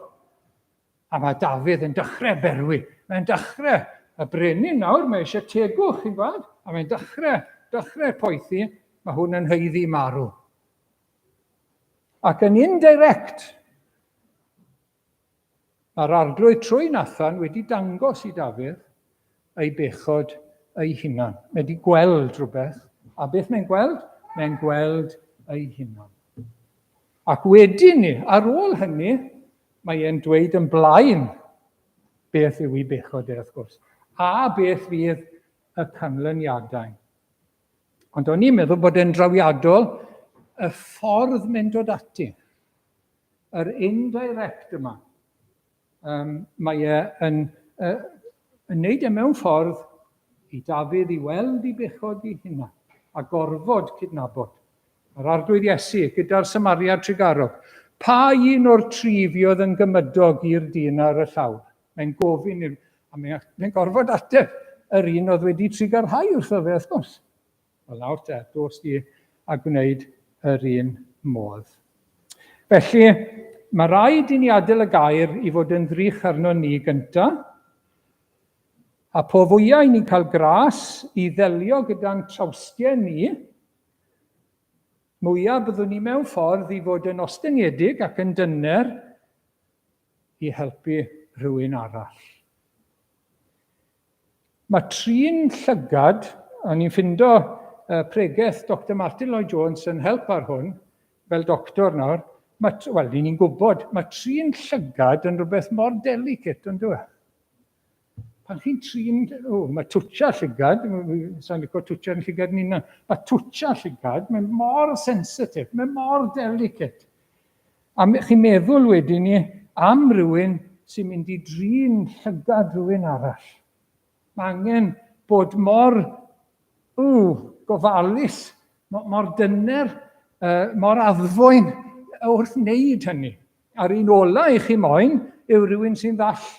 A mae Dafydd yn dechrau berwi. Mae'n dechrau y brenin nawr, mae eisiau tegwch, chi'n gweld? A mae'n dechrau poethi, mae hwn yn heiddi marw. Ac yn indirect, mae'r arglwydd trwy Nathan wedi dangos i Dafydd ei bechod ei hunan. Mae wedi gweld rhywbeth. A beth mae'n gweld? Mae'n gweld ei hunan. Ac wedyn ni, ar ôl hynny, mae e'n dweud yn blaen beth yw ei bechod wrth gwrs. A beth fydd y canlyniadau. Ond o'n i'n meddwl bod e'n drawiadol y ffordd mynd o ati. Yr indirect yma. Mae e'n wneud e mewn ffordd i Dafydd i weld i bechod ei hunan a gorfod cydnabod. Yr arglwydd Iesu gyda'r Samariad Tregarog. Pa un o'r tri fiodd yn gymydog i'r dyn ar y llawr? Mae'n gofyn, a mae'n gorfod ateb yr un oedd wedi trigarhau wrtho fe, wrth gwrs. Wel nawr te, dos di a gwneud yr un modd. Felly, mae rhaid i ni adael y gair i fod yn ddrych arno ni gyntaf, A po fwyaf i ni'n cael gras i ddelio gyda'n trawstiau ni, mwyaf byddwn ni mewn ffordd i fod yn ostyngedig ac yn dyner i helpu rhywun arall. Mae trin llygad, a ni'n ffindo pregaeth Dr Martin Lloyd-Jones yn help ar hwn, fel doctor nawr, wel, ni'n gwybod, mae trin llygad yn rhywbeth mor delicate, ond dwi. Pan chi'n trin, mae twtio llygad, sa'n licio twtio'r llygad ni'n mae twtio llygad, mae'n mor sensitif, mae'n mor delicate. A chi'n meddwl wedyn ni am rywun sy'n mynd i drin llygad rhywun arall. Mae angen bod mor gofalus, mor dyner, mor addfwyn wrth wneud hynny. A'r un ola i chi moyn yw rhywun sy'n ddall.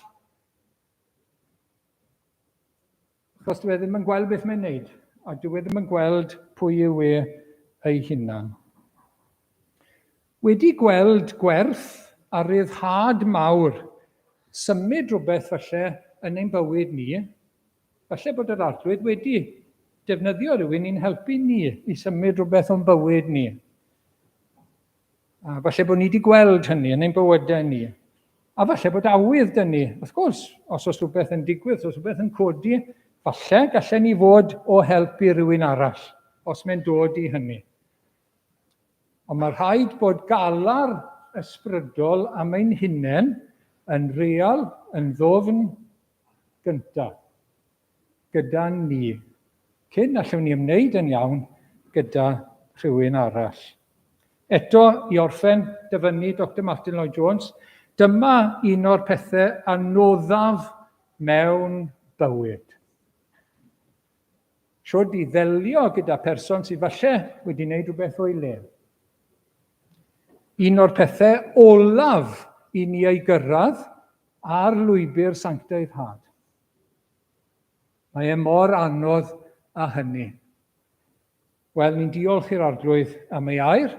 Achos dwi ddim yn gweld beth mae'n wneud, a dwi ddim yn gweld pwy yw ei hunan. Wedi gweld gwerth a ryddhad mawr, symud rhywbeth falle yn ein bywyd ni, falle bod yr arglwydd wedi defnyddio rhywun i'n helpu ni i symud rhywbeth o'n bywyd ni. A falle bod ni wedi gweld hynny yn ein bywydau ni. A falle bod awydd dyn ni. Wrth gwrs, os oes rhywbeth yn digwydd, os rhywbeth yn codi, falle gallen ni fod o helpu rhywun arall, os mae'n dod i hynny. Ond mae rhaid bod galar ysbrydol am ein hunain yn real, yn ddofn gyntaf, gyda ni, cyn allwn ni ymwneud yn iawn gyda rhywun arall. Eto, i orffen dyfynnu Dr Martin Lloyd-Jones, dyma un o'r pethau anoddaf mewn bywyd. Siwrd i ddelio gyda person sydd falle wedi gwneud rhywbeth o'i le. Un o'r pethau olaf i ni ei gyrraedd ar lwybr sanctaidd. Mae mor anodd â hynny. Wel, ni'n diolch i'r arglwydd am ei air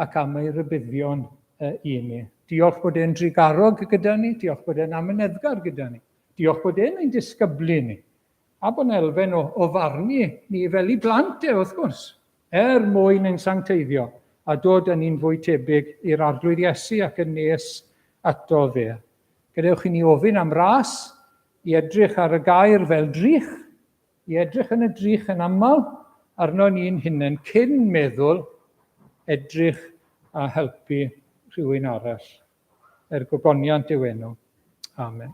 ac am ei rybuddion i ni. Diolch bod e'n drigarog gyda ni, diolch bod e'n amyneddgar gyda ni, diolch bod e'n ein disgyblu ni, a bod yn elfen o farnu ni fel i blant wrth gwrs, mwyn ein sancteiddio, a dod yn un fwy tebyg i'r arglwydd Iesu ac yn nes ato fe. Gadewch i ni ofyn am ras, i edrych ar y gair fel drych, i edrych yn y drych yn aml arno ni'n hunain cyn meddwl edrych a helpu rhywun arall. Gogoniant yw enw. Amen.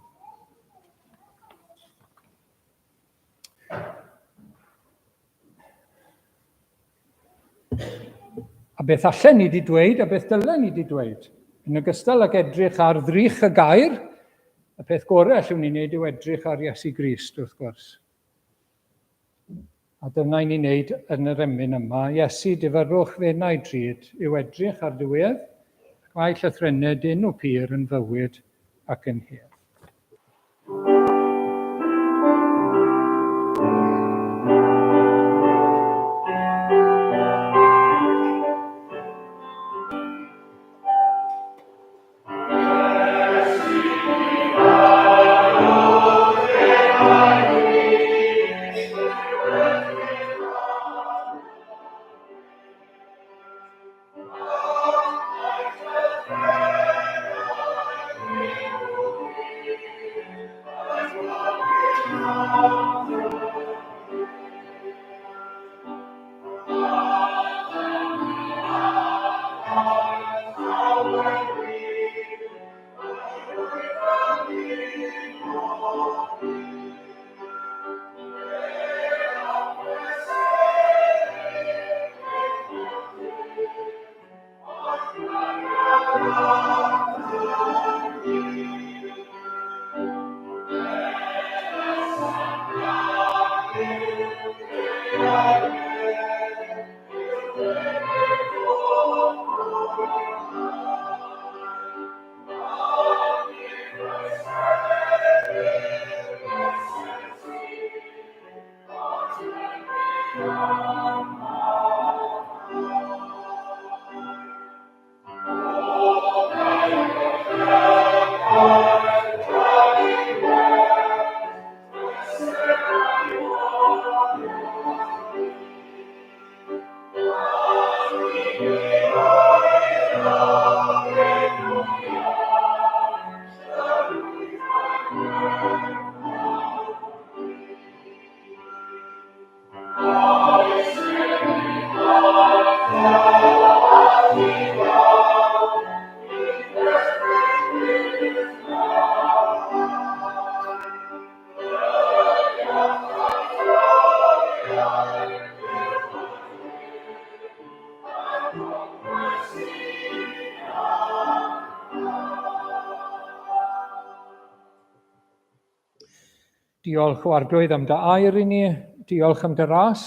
A beth allan ni wedi dweud, a beth dylen ni wedi dweud, yn ogystal ag edrych ar ddrych y gair, y peth gorau allwn ni'n neud yw edrych ar Iesu Grist, wrth gwrs. A dyna ni'n neud yn yr emyn yma. Iesu, difyrwch fenau drud, yw edrych ar ddiwedd, mae llythrennau dyn o pur yn fywyd ac yn hir. Diolch o Arglwydd am dy air i ni, diolch am dy ras,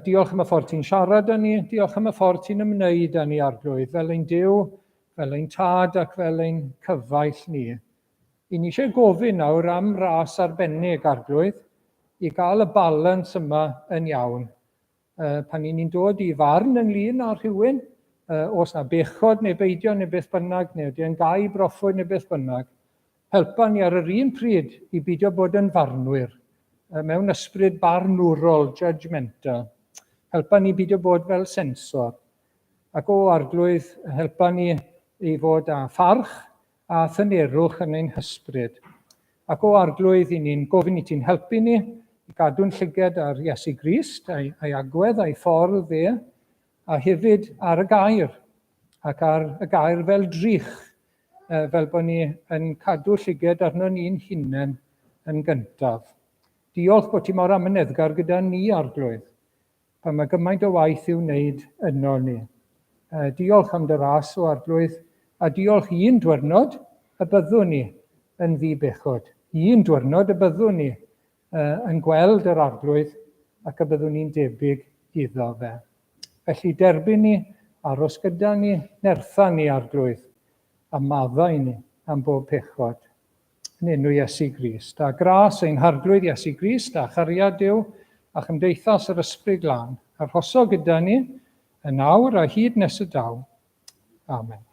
diolch am y ffordd ti'n siarad â ni, diolch am y ffordd ti'n ymwneud â ni Arglwydd, fel ein Duw, fel ein Tad ac fel ein cyfaill ni. I ni eisiau gofyn nawr am ras arbennig Arglwydd, i gael y balans yma yn iawn. Pan ni'n dod i farn ynglyn â rhywun, os na bechod neu beidio neu beth bynnag, neu ydy e'n gau broffwyd neu beth bynnag, helpa ni ar yr un pryd i beidio bod yn farnwyr, mewn ysbryd barnwrol, judgmental. Helpa ni beidio bod fel sensor. Ac o Arglwydd, helpa ni i fod â pharch a thynerwch yn ein hysbryd. Ac o Arglwydd, i ni'n gofyn i ti'n helpu ni, i gadw'n llyged ar Iesu Grist, a'i agwedd a'i ffordd fe, a hefyd ar y gair, ac ar y gair fel drych, fel bod ni yn cadw llyged arno ni'n hunain yn gyntaf. Diolch bod ti mor amyneddgar gyda ni Arglwydd, pan mae gymaint o waith i'w wneud yno ni. Diolch am dy ras o Arglwydd, a diolch un diwrnod y byddwn ni yn ddibechod. Un diwrnod y byddwn ni yn gweld yr Arglwydd ac y byddwn ni'n debyg iddo fe. Felly derbyn ni, aros gyda ni, nertha ni Arglwydd, a maddau ni am bob pechod. Yn enw Iesu Grist. A gras ein harglwydd Iesu Grist, a chariad Duw, a chymdeithas yr ysbryd glân, arhoso gyda ni, yn awr a hyd nes y daw. Amen.